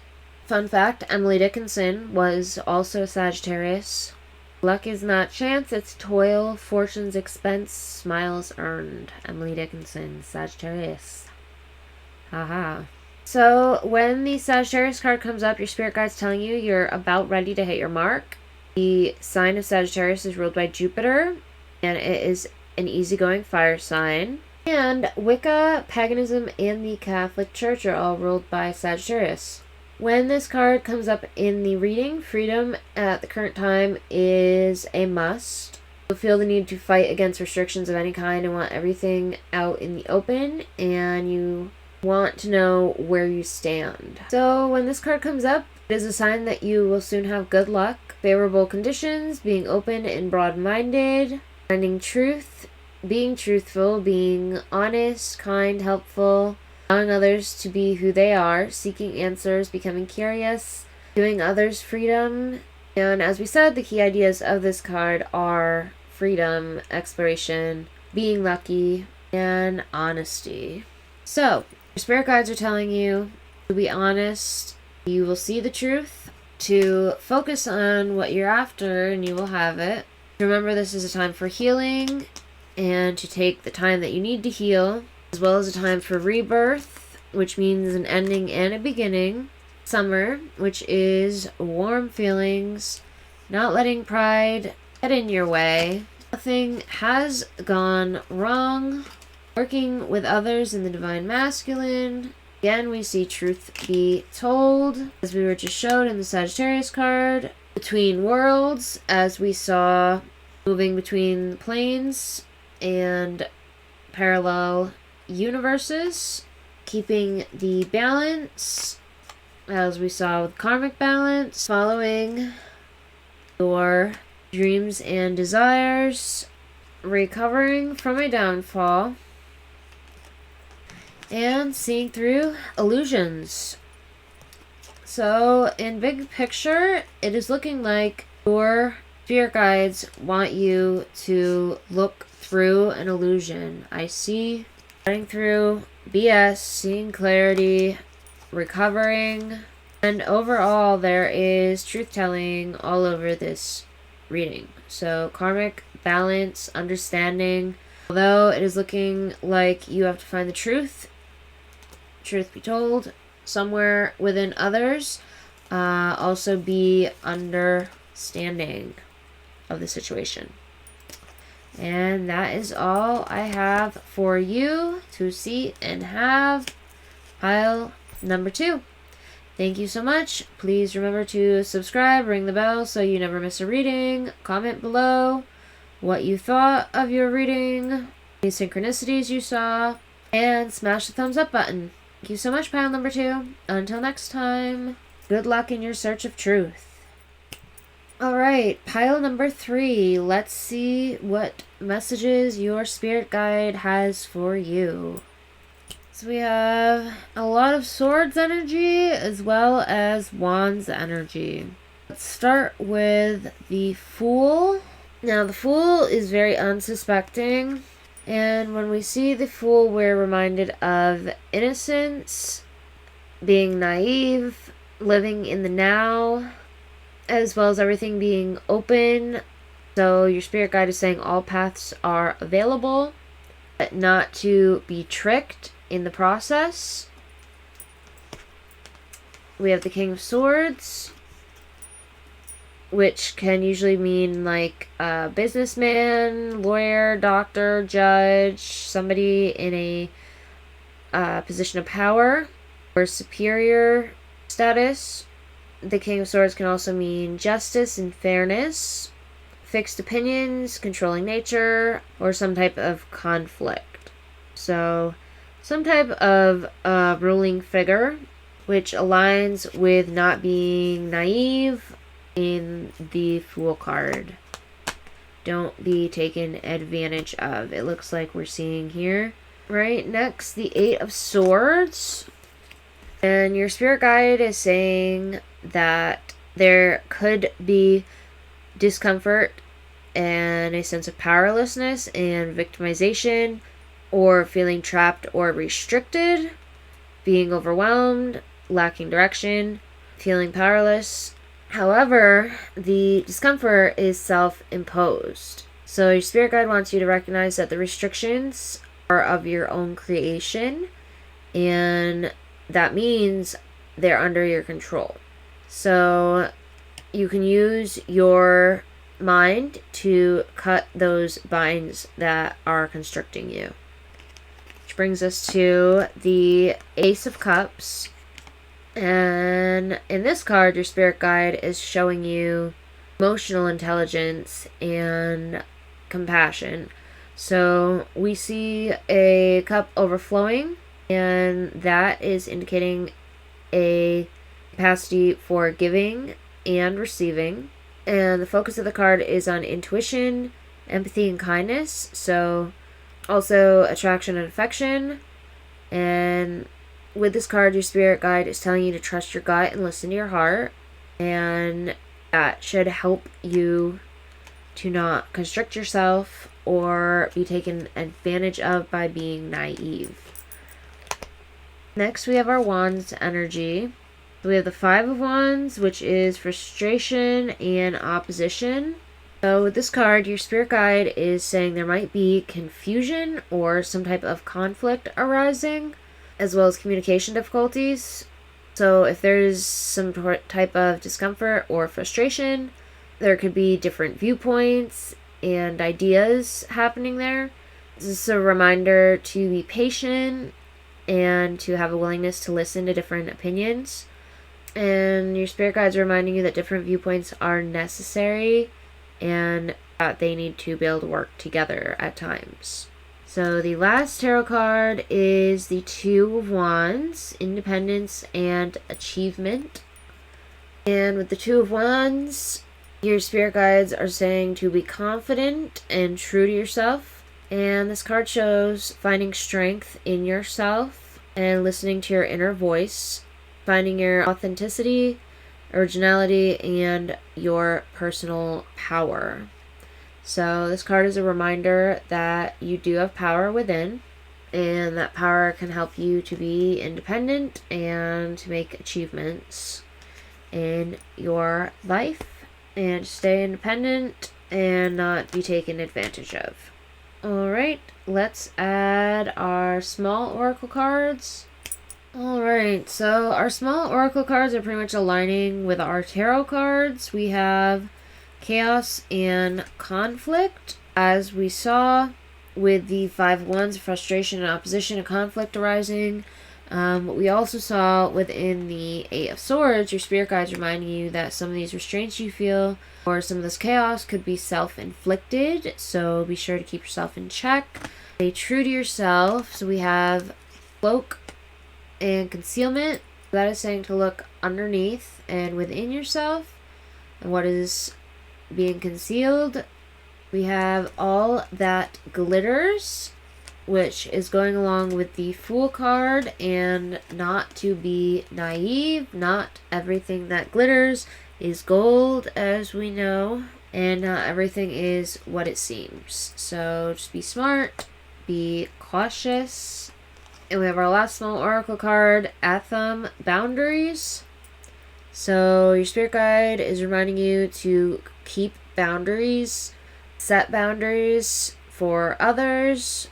Fun fact, Emily Dickinson was also a Sagittarius. Luck is not chance, it's toil, fortune's expense, smiles earned. Emily Dickinson, Sagittarius. Haha. So when the Sagittarius card comes up, your spirit guide's telling you you're about ready to hit your mark. The sign of Sagittarius is ruled by Jupiter, and it is an easygoing fire sign. And Wicca, paganism, and the Catholic Church are all ruled by Sagittarius. When this card comes up in the reading, freedom at the current time is a must. You'll feel the need to fight against restrictions of any kind and want everything out in the open, and you want to know where you stand. So when this card comes up, it is a sign that you will soon have good luck, favorable conditions, being open and broad-minded, finding truth, being truthful, being honest, kind, helpful, allowing others to be who they are, seeking answers, becoming curious, giving others freedom, And as we said, the key ideas of this card are freedom, exploration, being lucky, and honesty. So, your spirit guides are telling you to be honest. You will see the truth, to focus on what you're after, and you will have it. Remember, this is a time for healing, and to take the time that you need to heal, as well as a time for rebirth, which means an ending and a beginning. Summer, which is warm feelings, not letting pride get in your way. Nothing has gone wrong. Working with others in the divine masculine. Again, we see truth be told, as we were just shown in the Sagittarius card. Between worlds, as we saw moving between planes and parallel universes. Keeping the balance, as we saw with karmic balance. Following your dreams and desires. Recovering from a downfall. And seeing through illusions. So, in big picture, it is looking like your spirit guides want you to look through an illusion. I see cutting through BS, seeing clarity, recovering, and overall there is truth-telling all over this reading. So, karmic balance, understanding. Although it is looking like you have to find the truth be told, somewhere within others, also be understanding of the situation. And that is all I have for you to see and have. Pile number 2. Thank you so much. Please remember to subscribe, ring the bell so you never miss a reading. Comment below what you thought of your reading, any synchronicities you saw, and smash the thumbs up button. Thank you so much, pile number 2. Until next time, good luck in your search of truth. Alright, pile number 3. Let's see what messages your spirit guide has for you. So we have a lot of swords energy as well as wands energy. Let's start with the Fool. Now, the Fool is very unsuspecting. And when we see the Fool, we're reminded of innocence, being naive, living in the now, as well as everything being open. So your spirit guide is saying all paths are available, but not to be tricked in the process. We have the King of Swords, which can usually mean like a businessman, lawyer, doctor, judge, somebody in a position of power or superior status. The King of Swords can also mean justice and fairness, fixed opinions, controlling nature, or some type of conflict. So, some type of ruling figure, which aligns with not being naive in the Fool card. Don't be taken advantage of. It looks like we're seeing here. Right, next, the 8 of Swords. And your spirit guide is saying that there could be discomfort and a sense of powerlessness and victimization, or feeling trapped or restricted, being overwhelmed, lacking direction, feeling powerless. However, the discomfort is self-imposed. So your spirit guide wants you to recognize that the restrictions are of your own creation, and that means they're under your control. So you can use your mind to cut those binds that are constricting you. Which brings us to the Ace of Cups. And in this card, your spirit guide is showing you emotional intelligence and compassion. So we see a cup overflowing, and that is indicating a capacity for giving and receiving. And the focus of the card is on intuition, empathy, and kindness. So also attraction and affection. And with this card, your spirit guide is telling you to trust your gut and listen to your heart. And that should help you to not constrict yourself or be taken advantage of by being naive. Next, we have our Wands energy. We have the Five of Wands, which is frustration and opposition. So with this card, your spirit guide is saying there might be confusion or some type of conflict arising, as well as communication difficulties. So if there's some type of discomfort or frustration, there could be different viewpoints and ideas happening there. This is a reminder to be patient and to have a willingness to listen to different opinions. And your spirit guides are reminding you that different viewpoints are necessary and that they need to be able to work together at times. So the last tarot card is the Two of Wands, independence and achievement. And with the Two of Wands, your spirit guides are saying to be confident and true to yourself. And this card shows finding strength in yourself and listening to your inner voice, finding your authenticity, originality, and your personal power. So this card is a reminder that you do have power within, and that power can help you to be independent and to make achievements in your life and stay independent and not be taken advantage of. Alright, let's add our small oracle cards. Alright, so our small oracle cards are pretty much aligning with our tarot cards. We have chaos and conflict, as we saw with the Five of Wands, frustration and opposition and conflict arising. We also saw within the Eight of Swords, your spirit guides reminding you that some of these restraints you feel or some of this chaos could be self-inflicted, so be sure to keep yourself in check. Stay true to yourself. So we have cloak and concealment. That is saying to look underneath and within yourself and what is being concealed. We have all that glitters, which is going along with the Fool card, and not to be naive. Not everything that glitters is gold, as we know, and not everything is what it seems. So just be smart, be cautious. And we have our last small oracle card, Atham, boundaries. So your spirit guide is reminding you to keep boundaries, set boundaries for others,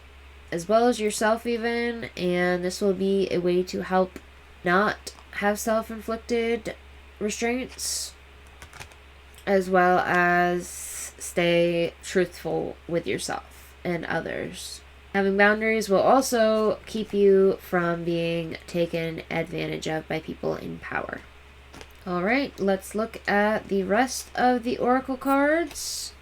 as well as yourself even, and this will be a way to help not have self-inflicted restraints, as well as stay truthful with yourself and others. Having boundaries will also keep you from being taken advantage of by people in power. Alright, let's look at the rest of the oracle cards.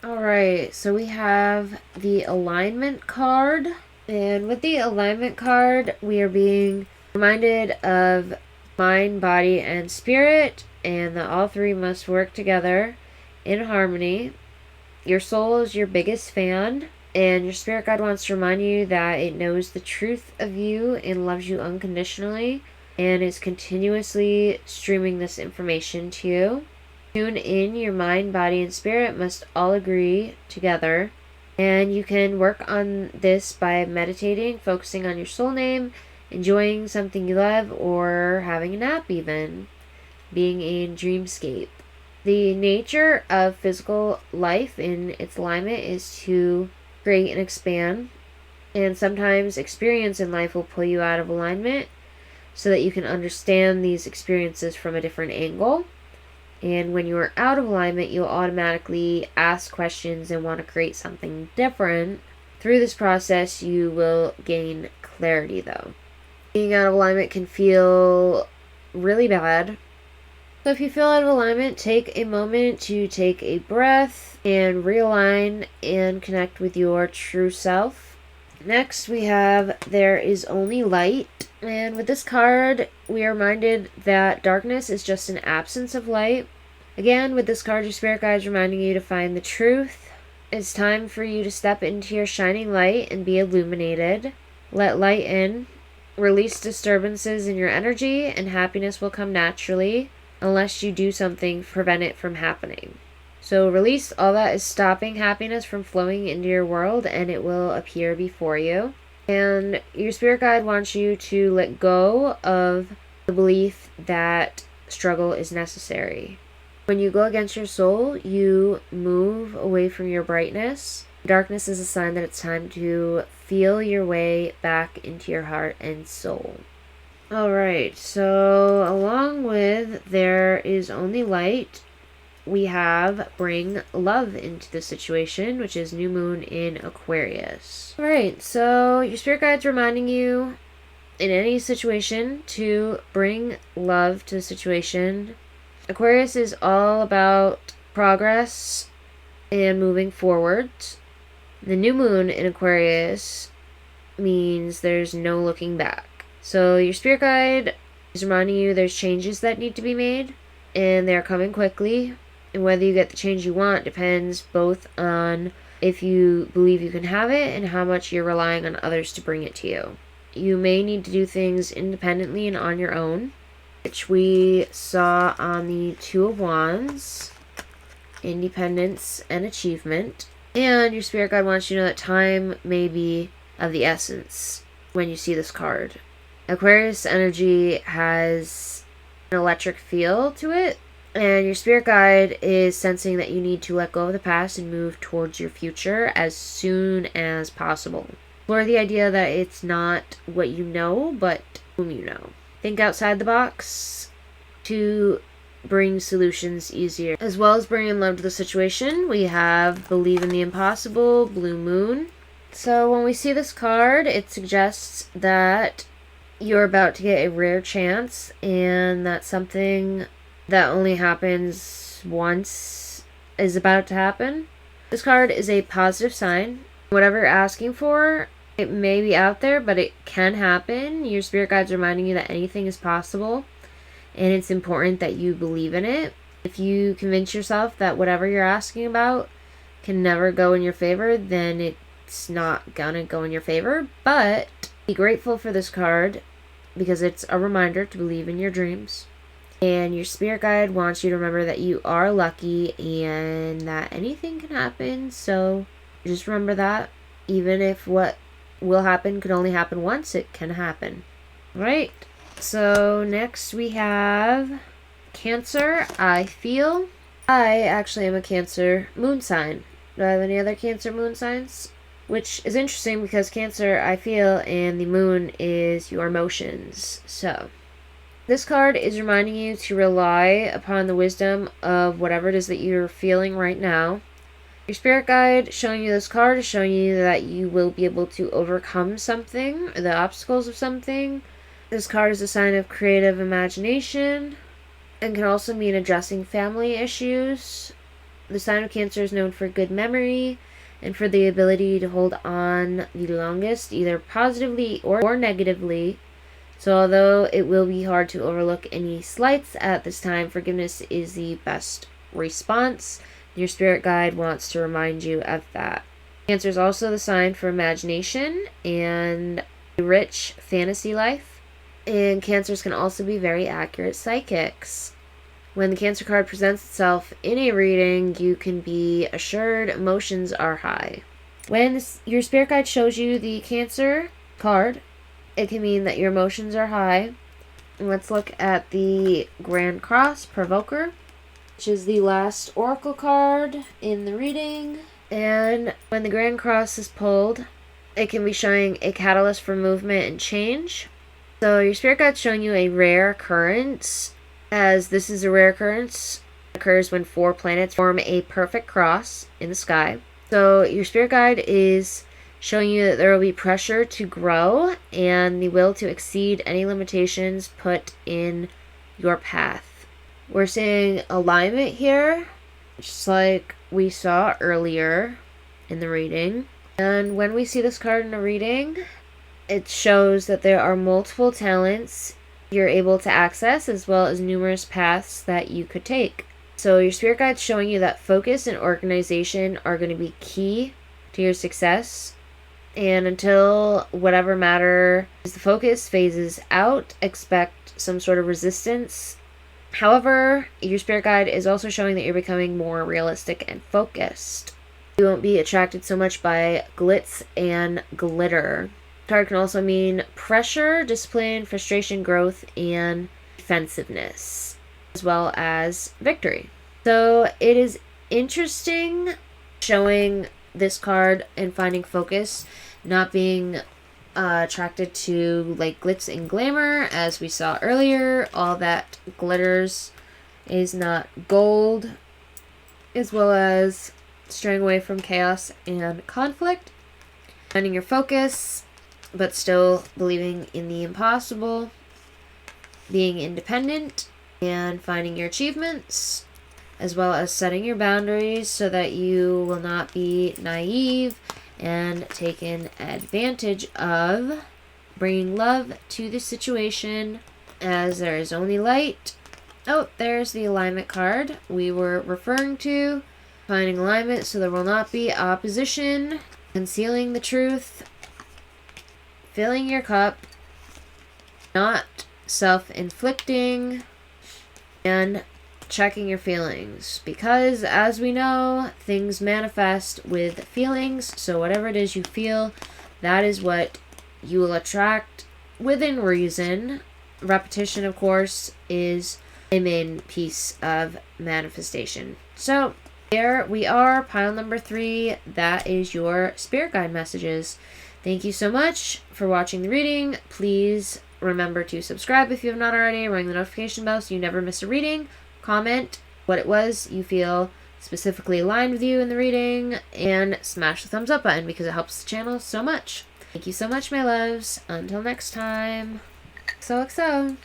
Alright, so we have the alignment card. And with the alignment card, we are being reminded of mind, body, and spirit, and that all three must work together in harmony. Your soul is your biggest fan, and your spirit guide wants to remind you that it knows the truth of you and loves you unconditionally, and is continuously streaming this information to you. Tune in. Your mind, body, and spirit must all agree together. And you can work on this by meditating, focusing on your soul name, enjoying something you love, or having a nap even. Being in dreamscape. The nature of physical life in its alignment is to create and expand. And sometimes experience in life will pull you out of alignment so that you can understand these experiences from a different angle. And when you are out of alignment, you'll automatically ask questions and want to create something different. Through this process, you will gain clarity, though. Being out of alignment can feel really bad. So if you feel out of alignment, take a moment to take a breath and realign and connect with your true self. Next, we have There Is Only Light. And with this card, we are reminded that darkness is just an absence of light. Again, with this card, your spirit guide is reminding you to find the truth. It's time for you to step into your shining light and be illuminated. Let light in. Release disturbances in your energy, and happiness will come naturally. unless you do something to prevent it from happening. So release all that is stopping happiness from flowing into your world, and it will appear before you. And your spirit guide wants you to let go of the belief that struggle is necessary. When you go against your soul, you move away from your brightness. Darkness is a sign that it's time to feel your way back into your heart and soul. Alright, so along with there is only light, we have bring love into the situation, which is new moon in Aquarius. Alright, so your spirit guide's reminding you in any situation to bring love to the situation. Aquarius is all about progress and moving forward. The new moon in Aquarius means there's no looking back. So your spirit guide is reminding you there's changes that need to be made, and they're coming quickly. And whether you get the change you want depends both on if you believe you can have it and how much you're relying on others to bring it to you. You may need to do things independently and on your own, which we saw on the Two of Wands, independence and achievement. And your spirit guide wants you to know that time may be of the essence when you see this card. Aquarius energy has an electric feel to it, and your spirit guide is sensing that you need to let go of the past and move towards your future as soon as possible. Explore the idea that it's not what you know, but whom you know. Think outside the box to bring solutions easier. As well as bringing love to the situation, we have believe in the impossible, blue moon. So when we see this card, it suggests that you're about to get a rare chance, and that something that only happens once is about to happen. This card is a positive sign. Whatever you're asking for, it may be out there, but it can happen. Your spirit guide's reminding you that anything is possible, and it's important that you believe in it. If you convince yourself that whatever you're asking about can never go in your favor, then it's not gonna go in your favor. But be grateful for this card because it's a reminder to believe in your dreams. And your spirit guide wants you to remember that you are lucky and that anything can happen. So just remember that even if what will happen could only happen once, it can happen. Right? So next we have Cancer. I actually am a Cancer moon sign. Do I have any other Cancer moon signs? Which is interesting because Cancer, I feel, and the moon is your emotions. So this card is reminding you to rely upon the wisdom of whatever it is that you're feeling right now. Your spirit guide showing you this card is showing you that you will be able to overcome something, or the obstacles of something. This card is a sign of creative imagination and can also mean addressing family issues. The sign of Cancer is known for good memory and for the ability to hold on the longest, either positively or negatively. So although it will be hard to overlook any slights at this time, forgiveness is the best response. Your spirit guide wants to remind you of that. Cancer is also the sign for imagination and a rich fantasy life. And Cancers can also be very accurate psychics. When the Cancer card presents itself in a reading, you can be assured emotions are high. When your spirit guide shows you the Cancer card, it can mean that your emotions are high. Let's look at the Grand Cross Provoker, which is the last oracle card in the reading. And when the Grand Cross is pulled, it can be showing a catalyst for movement and change. So your spirit guide's showing you a rare occurrence, as this is a rare occurrence. It occurs when 4 planets form a perfect cross in the sky. So your spirit guide is showing you that there will be pressure to grow and the will to exceed any limitations put in your path. We're seeing alignment here, just like we saw earlier in the reading. And when we see this card in a reading, it shows that there are multiple talents you're able to access, as well as numerous paths that you could take. So your spirit guide's showing you that focus and organization are going to be key to your success. And until whatever matter is the focus phases out, expect some sort of resistance However, your spirit guide is also showing that you're becoming more realistic and focused. You won't be attracted so much by glitz and glitter. Card can also mean pressure, discipline, frustration, growth, and defensiveness, as well as victory. So it is interesting showing this card and finding focus, not being attracted to like glitz and glamour, as we saw earlier. All that glitters is not gold, as well as straying away from chaos and conflict, finding your focus, but still believing in the impossible, being independent, and finding your achievements, as well as setting your boundaries so that you will not be naive and taken advantage of, bringing love to the situation as there is only light. Oh, there's the alignment card we were referring to. Finding alignment so there will not be opposition, concealing the truth, filling your cup, not self-inflicting, and checking your feelings, because as we know, things manifest with feelings. So whatever it is you feel, that is what you will attract within reason. Repetition, of course, is a main piece of manifestation. So there we are, pile number 3. That is your spirit guide messages. Thank you so much for watching the reading. Please remember to subscribe if you have not already, ring the notification bell so you never miss a reading. Comment what it was you feel specifically aligned with you in the reading, and smash the thumbs up button because it helps the channel so much. Thank you so much, my loves. Until next time. XOXO.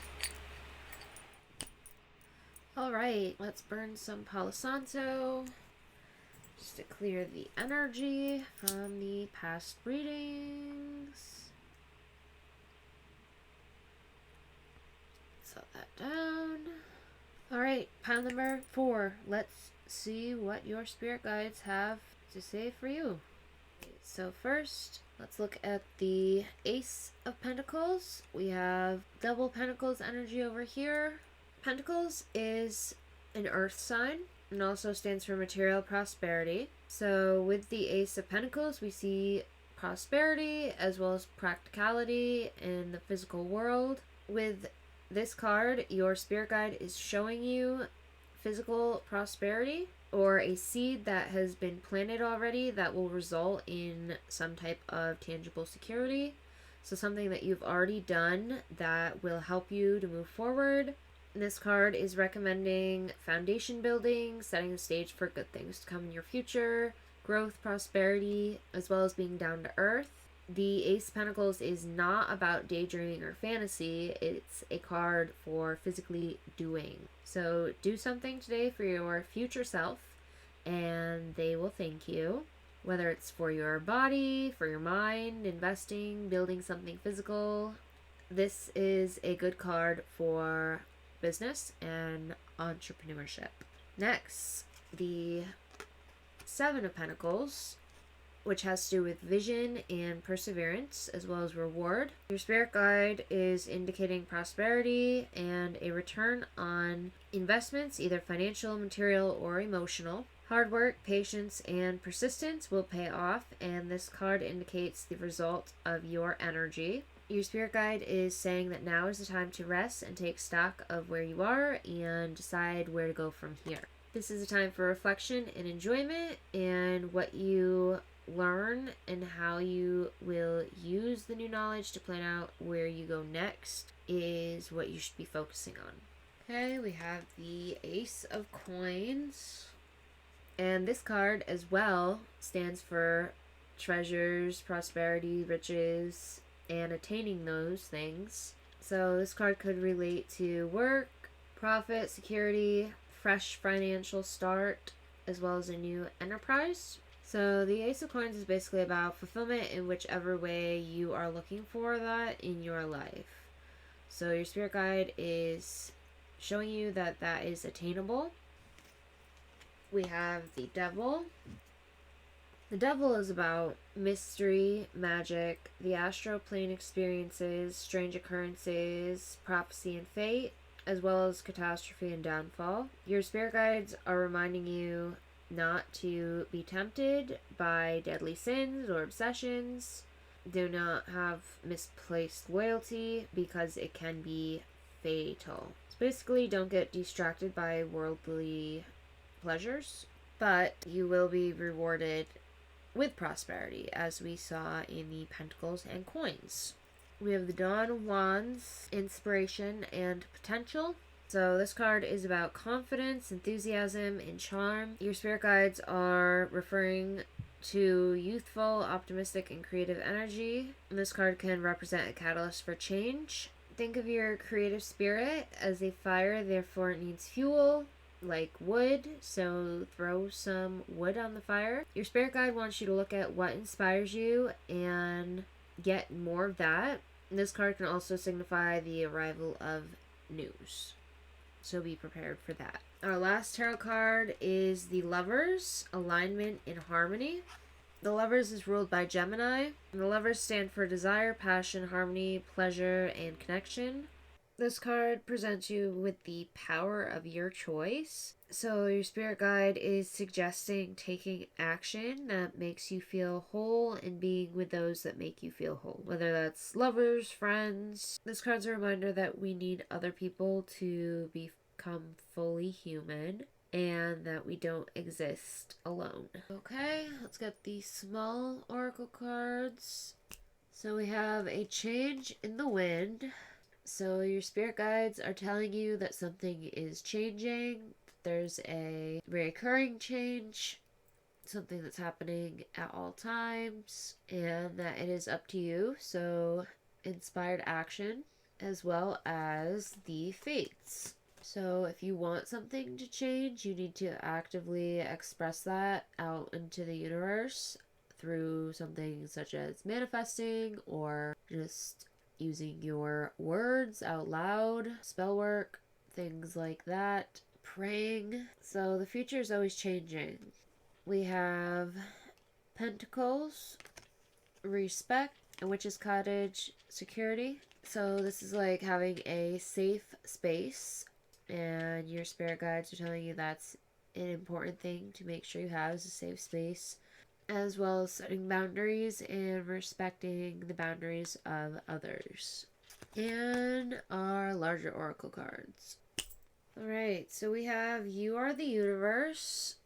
Alright, let's burn some Palo Santo just to clear the energy from the past readings. Set that down. Alright, pile number 4. Let's see what your spirit guides have to say for you. So first, let's look at the Ace of Pentacles. We have double Pentacles energy over here. Pentacles is an earth sign and also stands for material prosperity. So with the Ace of Pentacles, we see prosperity as well as practicality in the physical world. With this card, your spirit guide is showing you physical prosperity, or a seed that has been planted already that will result in some type of tangible security. So something that you've already done that will help you to move forward. This card is recommending foundation building, setting the stage for good things to come in your future, growth, prosperity, as well as being down to earth. The Ace of Pentacles is not about daydreaming or fantasy. It's a card for physically doing. So do something today for your future self, and they will thank you. Whether it's for your body, for your mind, investing, building something physical. This is a good card for business and entrepreneurship. Next, the Seven of Pentacles, which has to do with vision and perseverance, as well as reward. Your spirit guide is indicating prosperity and a return on investments, either financial, material, or emotional. Hard work, patience, and persistence will pay off, and this card indicates the result of your energy. Your spirit guide is saying that now is the time to rest and take stock of where you are and decide where to go from here. This is a time for reflection and enjoyment, and what you learn and how you will use the new knowledge to plan out where you go next is what you should be focusing on. Okay, we have the Ace of Coins, and this card as well stands for treasures, prosperity, riches, and attaining those things. So this card could relate to work, profit, security, fresh financial start, as well as a new enterprise. So the Ace of Coins is basically about fulfillment in whichever way you are looking for that in your life. So your spirit guide is showing you that that is attainable. We have the Devil. The Devil is about mystery, magic, the astral plane experiences, strange occurrences, prophecy, and fate. as well as catastrophe and downfall. Your spirit guides are reminding you not to be tempted by deadly sins or obsessions. Do not have misplaced loyalty because it can be fatal. So basically, don't get distracted by worldly pleasures, but you will be rewarded with prosperity, as we saw in the Pentacles and Coins. We have the Dawn of Wands, inspiration and potential. So this card is about confidence, enthusiasm, and charm. Your spirit guides are referring to youthful, optimistic, and creative energy. And this card can represent a catalyst for change. Think of your creative spirit as a fire, therefore it needs fuel, like wood, so throw some wood on the fire. Your spirit guide wants you to look at what inspires you and get more of that. And this card can also signify the arrival of news, so be prepared for that. Our last tarot card is the Lovers, alignment and harmony. The Lovers is ruled by Gemini, and the Lovers stand for desire, passion, harmony, pleasure, and connection. This card presents you with the power of your choice. So your spirit guide is suggesting taking action that makes you feel whole and being with those that make you feel whole. Whether that's lovers, friends. This card's a reminder that we need other people to become fully human and that we don't exist alone. Okay, let's get the small oracle cards. So we have a change in the wind. So your spirit guides are telling you that something is changing. There's a reoccurring change, something that's happening at all times, and that it is up to you. So inspired action as well as the fates. So if you want something to change, you need to actively express that out into the universe through something such as manifesting or just using your words out loud, spell work, things like that, praying. So the future is always changing. We have Pentacles, respect, and Witch's Cottage, security. So this is like having a safe space, and your spirit guides are telling you that's an important thing to make sure you have is a safe space, as well as setting boundaries and respecting the boundaries of others. And our larger oracle cards. Alright, so we have You Are the Universe.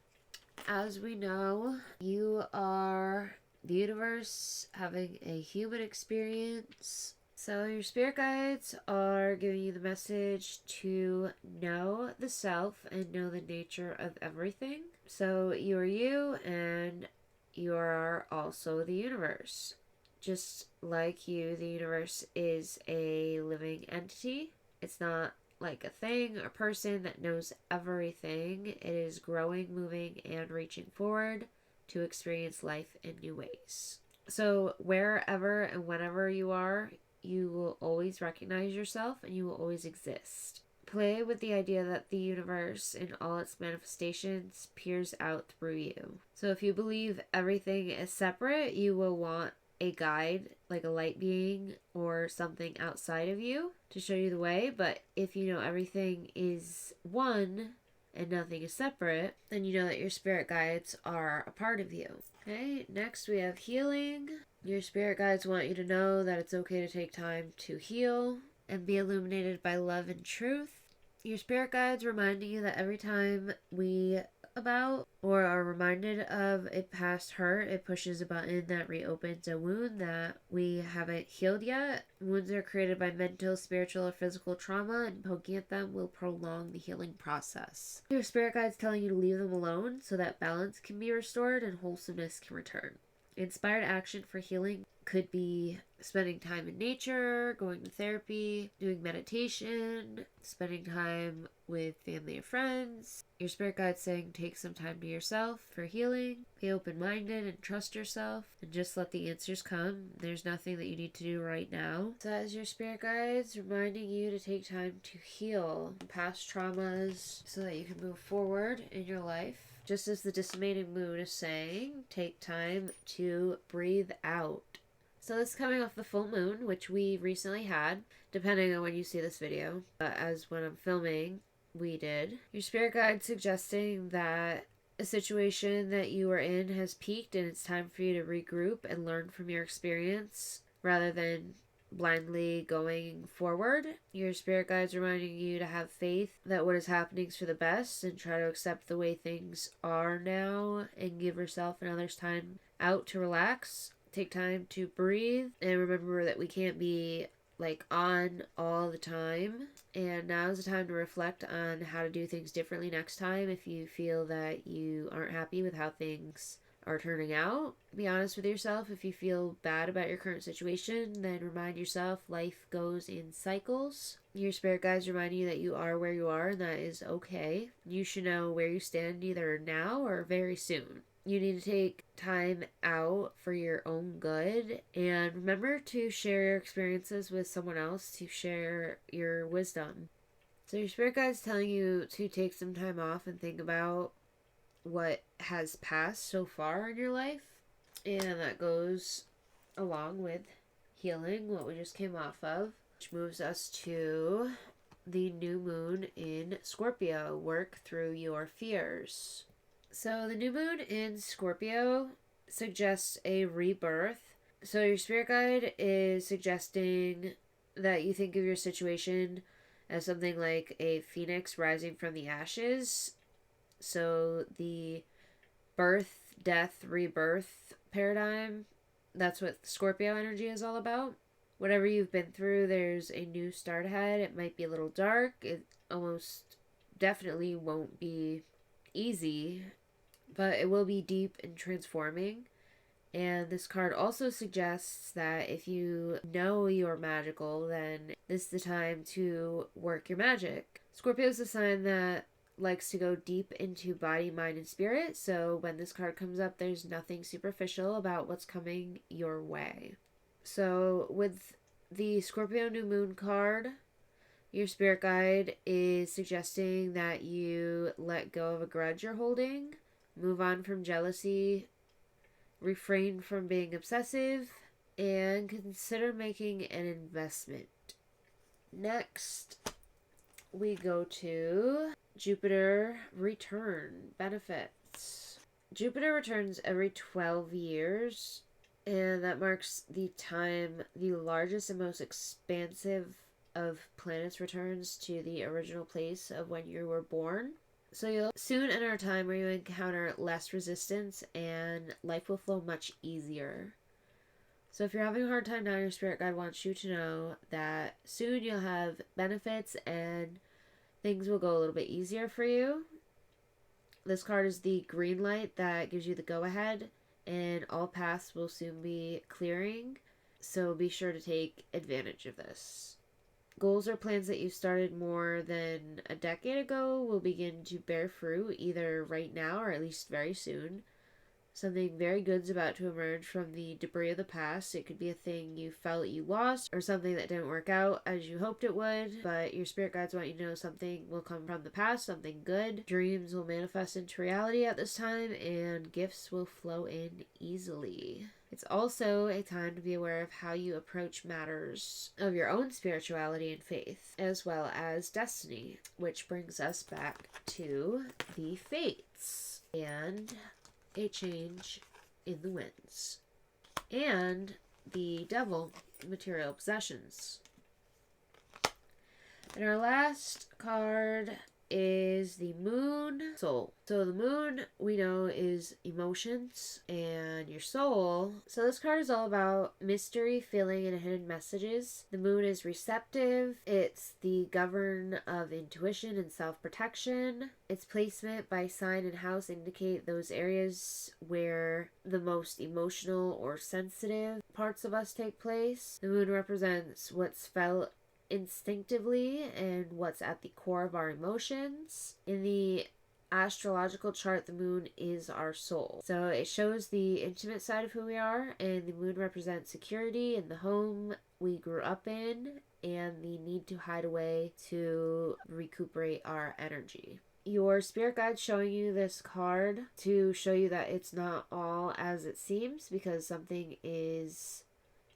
As we know, you are the universe having a human experience. So your spirit guides are giving you the message to know the self and know the nature of everything. So you are you, and you are also the universe. Just like you, the universe is a living entity. It's not like a thing or person that knows everything. It is growing, moving, and reaching forward to experience life in new ways. So wherever and whenever you are, you will always recognize yourself and you will always exist. Play with the idea that the universe in all its manifestations peers out through you. So if you believe everything is separate, you will want a guide, like a light being or something outside of you to show you the way. But if you know everything is one and nothing is separate, then you know that your spirit guides are a part of you. Okay, next we have healing. Your spirit guides want you to know that it's okay to take time to heal and be illuminated by love and truth. Your spirit guides reminding you that every time we about or are reminded of a past hurt, it pushes a button that reopens a wound that we haven't healed yet. Wounds are created by mental, spiritual, or physical trauma, and poking at them will prolong the healing process. Your spirit guides telling you to leave them alone so that balance can be restored and wholesomeness can return. Inspired action for healing could be spending time in nature, going to therapy, doing meditation, spending time with family or friends. Your spirit guide's saying take some time to yourself for healing. Be open-minded and trust yourself and just let the answers come. There's nothing that you need to do right now. So that is your spirit guides reminding you to take time to heal past traumas so that you can move forward in your life. Just as the disseminating moon is saying, take time to breathe out So this is coming off the full moon, which we recently had, depending on when you see this video. As when I'm filming, we did. Your spirit guide suggesting that a situation that you are in has peaked and it's time for you to regroup and learn from your experience rather than blindly going forward. Your spirit guide's reminding you to have faith that what is happening is for the best and try to accept the way things are now and give yourself and others time out to relax. Take time to breathe and remember that we can't be like on all the time, and now is the time to reflect on how to do things differently next time if you feel that you aren't happy with how things are turning out. Be honest with yourself. If you feel bad about your current situation, then remind yourself life goes in cycles. Your spirit guides remind you that you are where you are and that is okay. You should know where you stand either now or very soon. You need to take time out for your own good and remember to share your experiences with someone else to share your wisdom. So your spirit guide is telling you to take some time off and think about what has passed so far in your life. And that goes along with healing, what we just came off of, which moves us to the new moon in Scorpio. Work through your fears. So the new moon in Scorpio suggests a rebirth. So your spirit guide is suggesting that you think of your situation as something like a phoenix rising from the ashes. So the birth, death, rebirth paradigm, that's what Scorpio energy is all about. Whatever you've been through, there's a new start ahead. It might be a little dark. It almost definitely won't be easy, but it will be deep and transforming. And this card also suggests that if you know you're magical, then this is the time to work your magic. Scorpio is a sign that likes to go deep into body, mind, and spirit. So when this card comes up, there's nothing superficial about what's coming your way. So with the Scorpio new moon card, your spirit guide is suggesting that you let go of a grudge you're holding, move on from jealousy, refrain from being obsessive, and consider making an investment. Next, we go to Jupiter return benefits. Jupiter returns every 12 years, and that marks the time the largest and most expansive of planets returns to the original place of when you were born. So you'll soon enter a time where you encounter less resistance and life will flow much easier. So if you're having a hard time now, your spirit guide wants you to know that soon you'll have benefits and things will go a little bit easier for you. This card is the green light that gives you the go-ahead, and all paths will soon be clearing. So be sure to take advantage of this. Goals or plans that you started more than a decade ago will begin to bear fruit either right now or at least very soon. Something very good's about to emerge from the debris of the past. It could be a thing you felt you lost or something that didn't work out as you hoped it would, but your spirit guides want you to know something will come from the past, something good. Dreams will manifest into reality at this time and gifts will flow in easily. It's also a time to be aware of how you approach matters of your own spirituality and faith, as well as destiny, which brings us back to the fates and a change in the winds, and the devil, material possessions. And our last card is the moon soul. So the moon we know is emotions and your soul. So this card is all about mystery, feeling, and hidden messages. The moon is receptive. It's the govern of intuition and self-protection. Its placement by sign and house indicate those areas where the most emotional or sensitive parts of us take place. The moon represents what's felt instinctively and what's at the core of our emotions. In the astrological chart, the moon is our soul. So it shows the intimate side of who we are, and the moon represents security in the home we grew up in and the need to hide away to recuperate our energy. Your spirit guide's showing you this card to show you that it's not all as it seems, because something is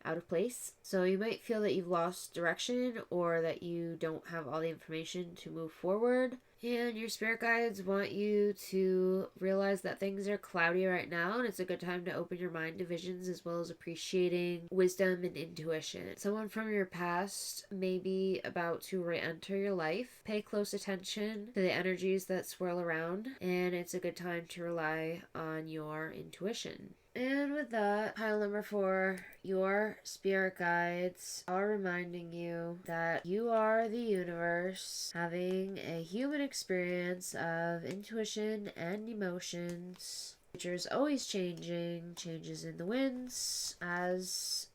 out of place. So you might feel that you've lost direction or that you don't have all the information to move forward. And your spirit guides want you to realize that things are cloudy right now, and it's a good time to open your mind to visions as well as appreciating wisdom and intuition. Someone from your past may be about to re-enter your life. Pay close attention to the energies that swirl around, and it's a good time to rely on your intuition. And with that, pile number 4, your spirit guides are reminding you that you are the universe having a human experience of intuition and emotions. Nature is always changing, changes in the winds, as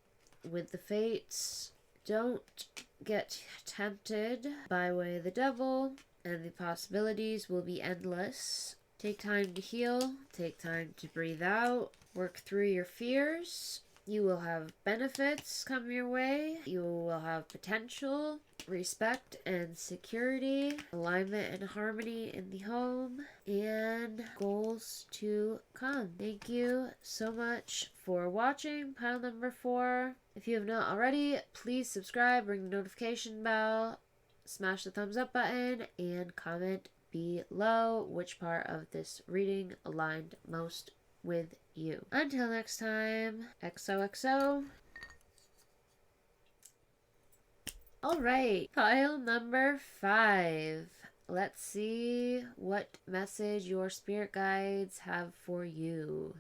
with the fates. Don't get tempted by way of the devil, and the possibilities will be endless. Take time to heal, take time to breathe out, work through your fears. You will have benefits come your way. You will have potential, respect and security, alignment and harmony in the home, and goals to come. Thank you so much for watching pile number 4. If you have not already, please subscribe, ring the notification bell, smash the thumbs up button, and comment below which part of this reading aligned most with you. Until next time, XOXO. Alright, pile number 5. Let's see what message your spirit guides have for you.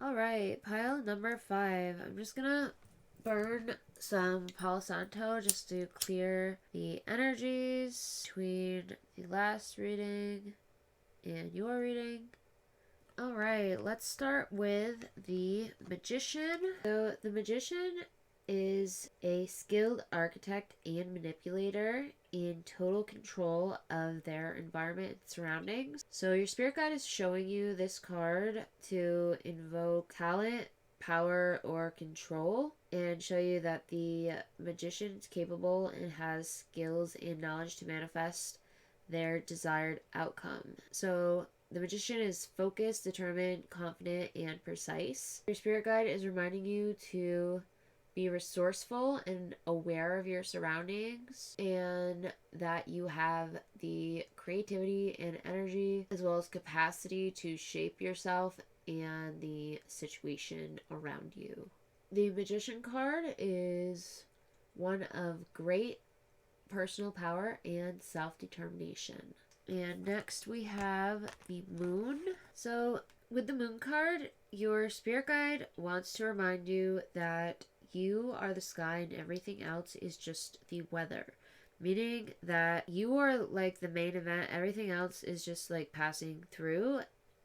Alright, pile number 5. I'm just gonna burn some Palo Santo just to clear the energies between the last reading and your reading. Alright, let's start with the Magician. So the Magician is a skilled architect and manipulator in total control of their environment and surroundings. So your spirit guide is showing you this card to invoke talent, power, or control, and show you that the magician is capable and has skills and knowledge to manifest their desired outcome. So the magician is focused, determined, confident, and precise. Your spirit guide is reminding you to be resourceful and aware of your surroundings, and that you have the creativity and energy as well as capacity to shape yourself and the situation around you. The Magician card is one of great personal power and self-determination. And next we have the Moon. So with the Moon card, your spirit guide wants to remind you that you are the sky and everything else is just the weather. Meaning that you are like the main event, everything else is just like passing through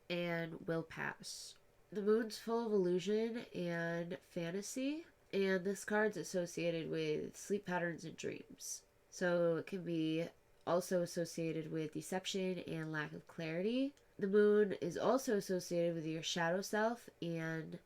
and will pass. The moon's full of illusion and fantasy, and this card's associated with sleep patterns and dreams. So it can be also associated with deception and lack of clarity. The moon is also associated with your shadow self and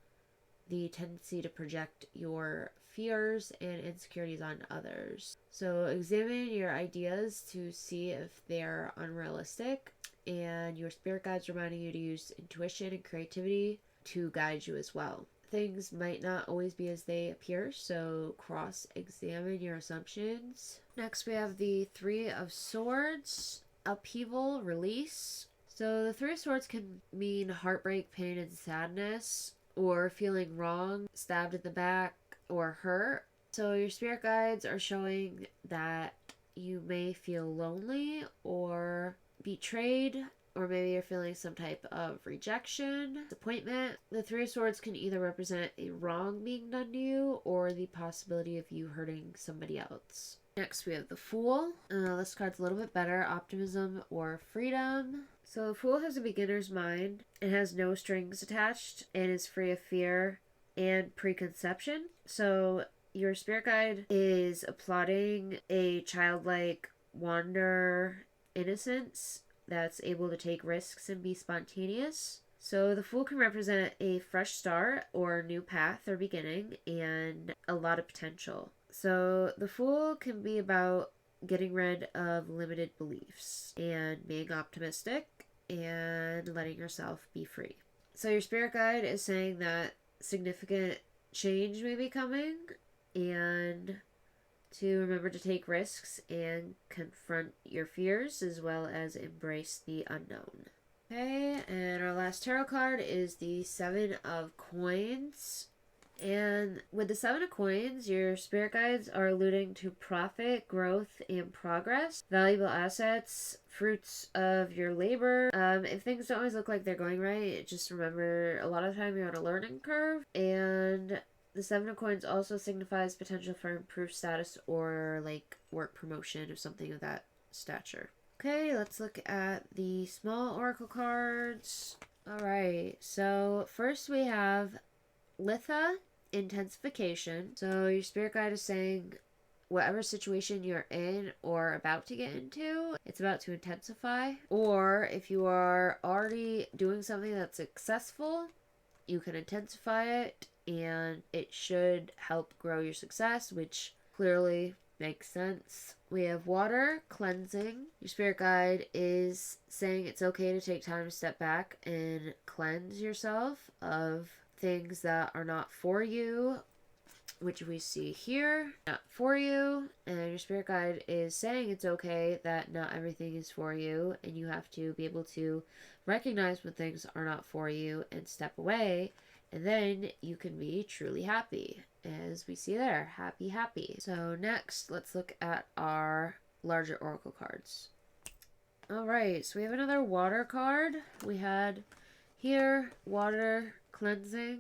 the tendency to project your fears and insecurities on others. So examine your ideas to see if they're unrealistic, and your spirit guide's reminding you to use intuition and creativity to guide you as well. Things might not always be as they appear, so cross-examine your assumptions. Next we have the Three of Swords, upheaval, release. So the Three of Swords can mean heartbreak, pain, and sadness, or feeling wrong, stabbed in the back, or hurt. So your spirit guides are showing that you may feel lonely or betrayed, or maybe you're feeling some type of rejection, disappointment. The Three of Swords can either represent a wrong being done to you or the possibility of you hurting somebody else. Next we have the Fool. This card's a little bit better, optimism or freedom. So the Fool has a beginner's mind. It has no strings attached and is free of fear and preconception. So your spirit guide is applauding a childlike wonder innocence that's able to take risks and be spontaneous. So the Fool can represent a fresh start or a new path or beginning and a lot of potential. So the Fool can be about getting rid of limited beliefs and being optimistic and letting yourself be free. So your spirit guide is saying that significant change may be coming, and to remember to take risks and confront your fears as well as embrace the unknown. Okay, and our last tarot card is the Seven of Coins. And with the Seven of Coins, your spirit guides are alluding to profit, growth, and progress, valuable assets, fruits of your labor. If things don't always look like they're going right, just remember a lot of the time you're on a learning curve. And the Seven of Coins also signifies potential for improved status or like work promotion or something of that stature. Okay, let's look at the small oracle cards. Alright, so first we have Litha, intensification. So your spirit guide is saying whatever situation you're in or about to get into, it's about to intensify. Or if you are already doing something that's successful, you can intensify it and it should help grow your success, which clearly makes sense. We have water, cleansing. Your spirit guide is saying it's okay to take time to step back and cleanse yourself of things that are not for you, which we see here, not for you. And your spirit guide is saying it's okay that not everything is for you, and you have to be able to recognize when things are not for you and step away, and then you can be truly happy, as we see there. Happy, happy. So next, let's look at our larger oracle cards. Alright, so we have another water card. We had here water cleansing,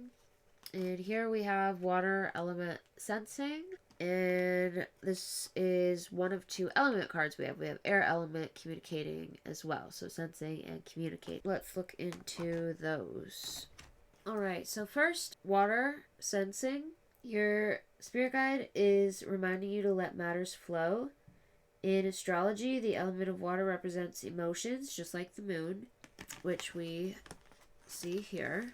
and here we have water element sensing, and this is one of two element cards we have. We have air element communicating as well, so sensing and communicate. Let's look into those. Alright, so first, water sensing. Your spirit guide is reminding you to let matters flow. In astrology, the element of water represents emotions, just like the moon, which we see here.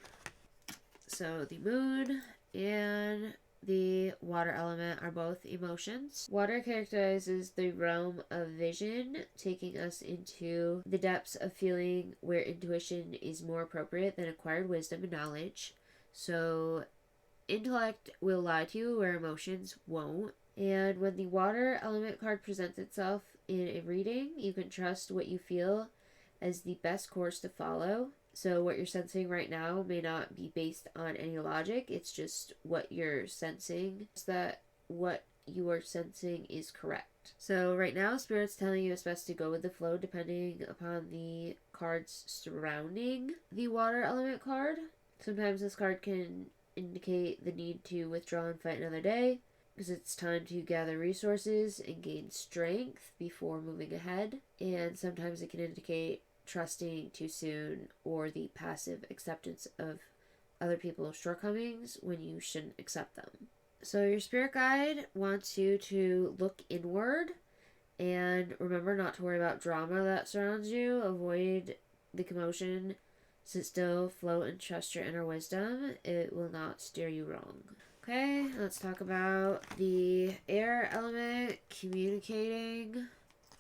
So the moon and the water element are both emotions. Water characterizes the realm of vision, taking us into the depths of feeling where intuition is more appropriate than acquired wisdom and knowledge. So intellect will lie to you where emotions won't. And when the water element card presents itself in a reading, you can trust what you feel as the best course to follow. So what you're sensing right now may not be based on any logic. It's just what you're sensing. It's that what you are sensing is correct. So right now, Spirit's telling you it's best to go with the flow depending upon the cards surrounding the water element card. Sometimes this card can indicate the need to withdraw and fight another day, because it's time to gather resources and gain strength before moving ahead. And sometimes it can indicate trusting too soon or the passive acceptance of other people's shortcomings when you shouldn't accept them. So your spirit guide wants you to look inward and remember not to worry about drama that surrounds you. Avoid the commotion. Sit still, float, and trust your inner wisdom. It will not steer you wrong. Okay, let's talk about the air element communicating.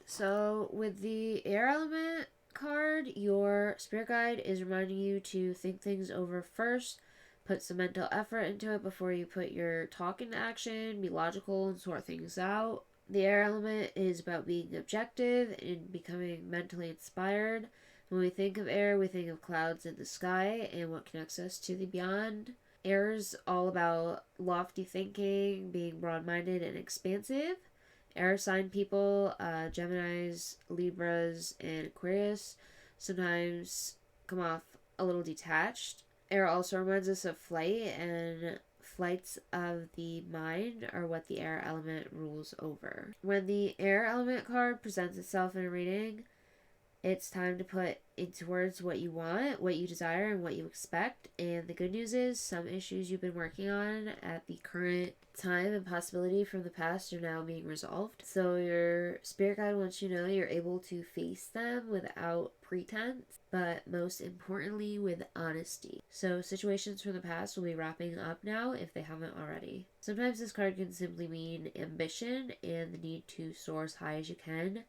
So with the air element card, your spirit guide is reminding you to think things over first, put some mental effort into it before you put your talk into action, be logical and sort things out. The air element is about being objective and becoming mentally inspired. When we think of air, we think of clouds in the sky and what connects us to the beyond. Air is all about lofty thinking, being broad-minded and expansive. Air sign people, Geminis, Libras, and Aquarius, sometimes come off a little detached. Air also reminds us of flight, and flights of the mind are what the air element rules over. When the air element card presents itself in a reading, it's time to put into words what you want, what you desire, and what you expect. And the good news is some issues you've been working on at the current time and possibility from the past are now being resolved. So your spirit guide wants you to know you're able to face them without pretense, but most importantly with honesty. So situations from the past will be wrapping up now if they haven't already. Sometimes this card can simply mean ambition and the need to soar as high as you can,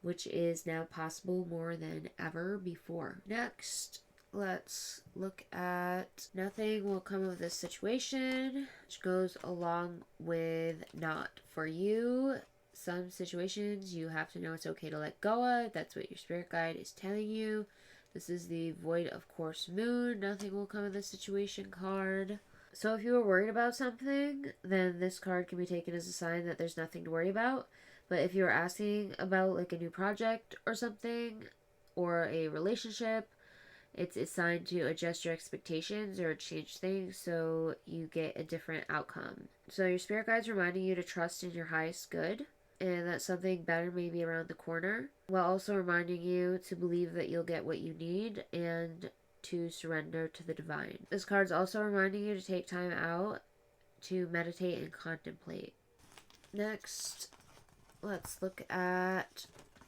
which is now possible more than ever before. Next, let's look at nothing will come of this situation, which goes along with not for you. Some situations you have to know it's okay to let go of. That's what your spirit guide is telling you. This is the void of course moon. Nothing will come of this situation card. So if you were worried about something, then this card can be taken as a sign that there's nothing to worry about. But if you're asking about like a new project or something, or a relationship, it's a sign to adjust your expectations or change things so you get a different outcome. So your spirit guide's reminding you to trust in your highest good and that something better may be around the corner, while also reminding you to believe that you'll get what you need and to surrender to the divine. This card's also reminding you to take time out to meditate and contemplate. Next, let's look at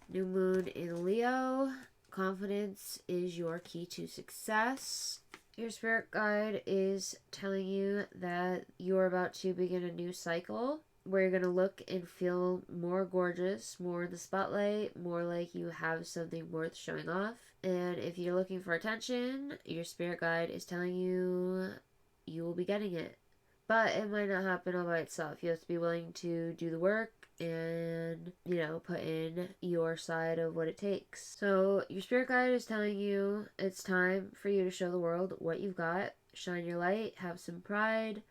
new moon in Leo. Confidence is your key to success. Your spirit guide is telling you that you're about to begin a new cycle where you're going to look and feel more gorgeous, more in the spotlight, more like you have something worth showing off. And if you're looking for attention, your spirit guide is telling you you will be getting it. But it might not happen all by itself. You have to be willing to do the work and, put in your side of what it takes. So your spirit guide is telling you it's time for you to show the world what you've got. Shine your light, have some pride,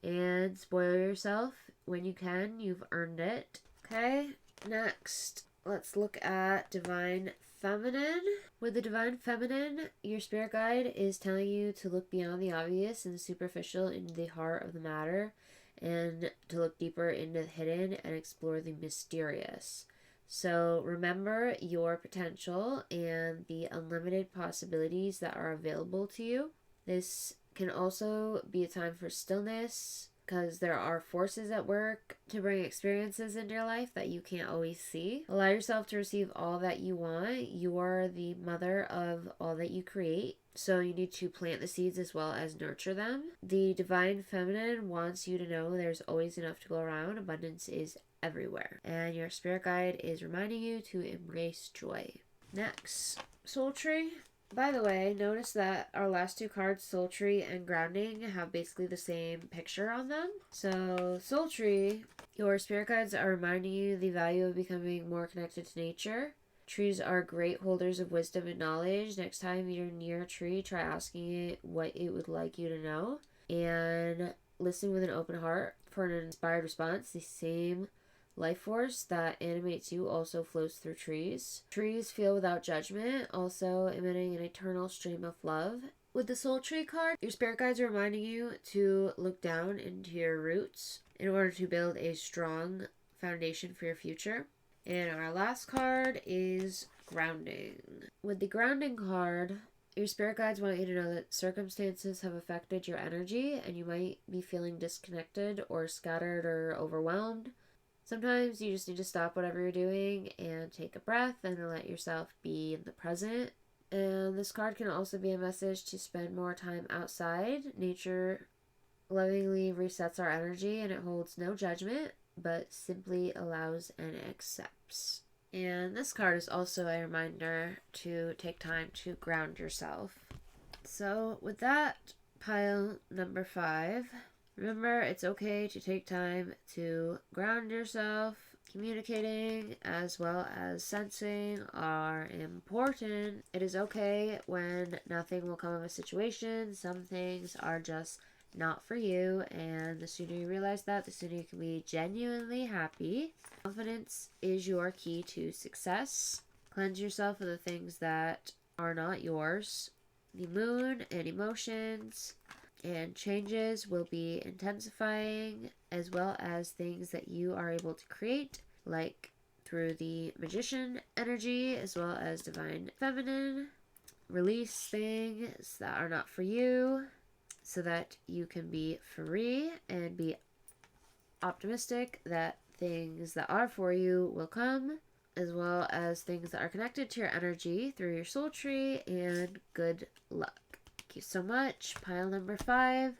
and spoil yourself when you can. You've earned it. Okay, next, let's look at Divine Feminine. With the Divine Feminine, your spirit guide is telling you to look beyond the obvious and the superficial into the heart of the matter, and to look deeper into the hidden and explore the mysterious. So remember your potential and the unlimited possibilities that are available to you. This can also be a time for stillness, because there are forces at work to bring experiences into your life that you can't always see. Allow yourself to receive all that you want. You are the mother of all that you create, so you need to plant the seeds as well as nurture them. The Divine Feminine wants you to know there's always enough to go around. Abundance is everywhere. And your spirit guide is reminding you to embrace joy. Next, Soul Tree. By the way, notice that our last two cards, Soul Tree and Grounding, have basically the same picture on them. So, Soul Tree, your spirit guides are reminding you the value of becoming more connected to nature. Trees are great holders of wisdom and knowledge. Next time you're near a tree, try asking it what it would like you to know. And listen with an open heart for an inspired response. The same life force that animates you also flows through trees. Trees feel without judgment, also emitting an eternal stream of love. With the Soul Tree card, your spirit guides are reminding you to look down into your roots in order to build a strong foundation for your future. And our last card is Grounding. With the Grounding card, your spirit guides want you to know that circumstances have affected your energy and you might be feeling disconnected or scattered or overwhelmed. Sometimes you just need to stop whatever you're doing and take a breath and let yourself be in the present. And this card can also be a message to spend more time outside. Nature lovingly resets our energy and it holds no judgment, but simply allows and accepts. And this card is also a reminder to take time to ground yourself. So with that, pile number 5. Remember, it's okay to take time to ground yourself. Communicating as well as sensing are important. It is okay when nothing will come of a situation. Some things are just not for you, and the sooner you realize that, the sooner you can be genuinely happy. Confidence is your key to success. Cleanse yourself of the things that are not yours. The moon and emotions and changes will be intensifying, as well as things that you are able to create, like through the Magician energy as well as Divine Feminine. Release things that are not for you so that you can be free and be optimistic that things that are for you will come, as well as things that are connected to your energy through your Soul Tree, and good luck. Thank you so much. Pile number 5.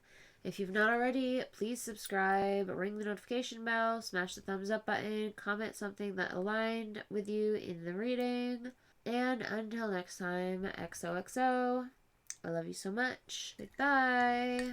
If you've not already, please subscribe, ring the notification bell, smash the thumbs up button, comment something that aligned with you in the reading. And until next time, XOXO. I love you so much. Goodbye.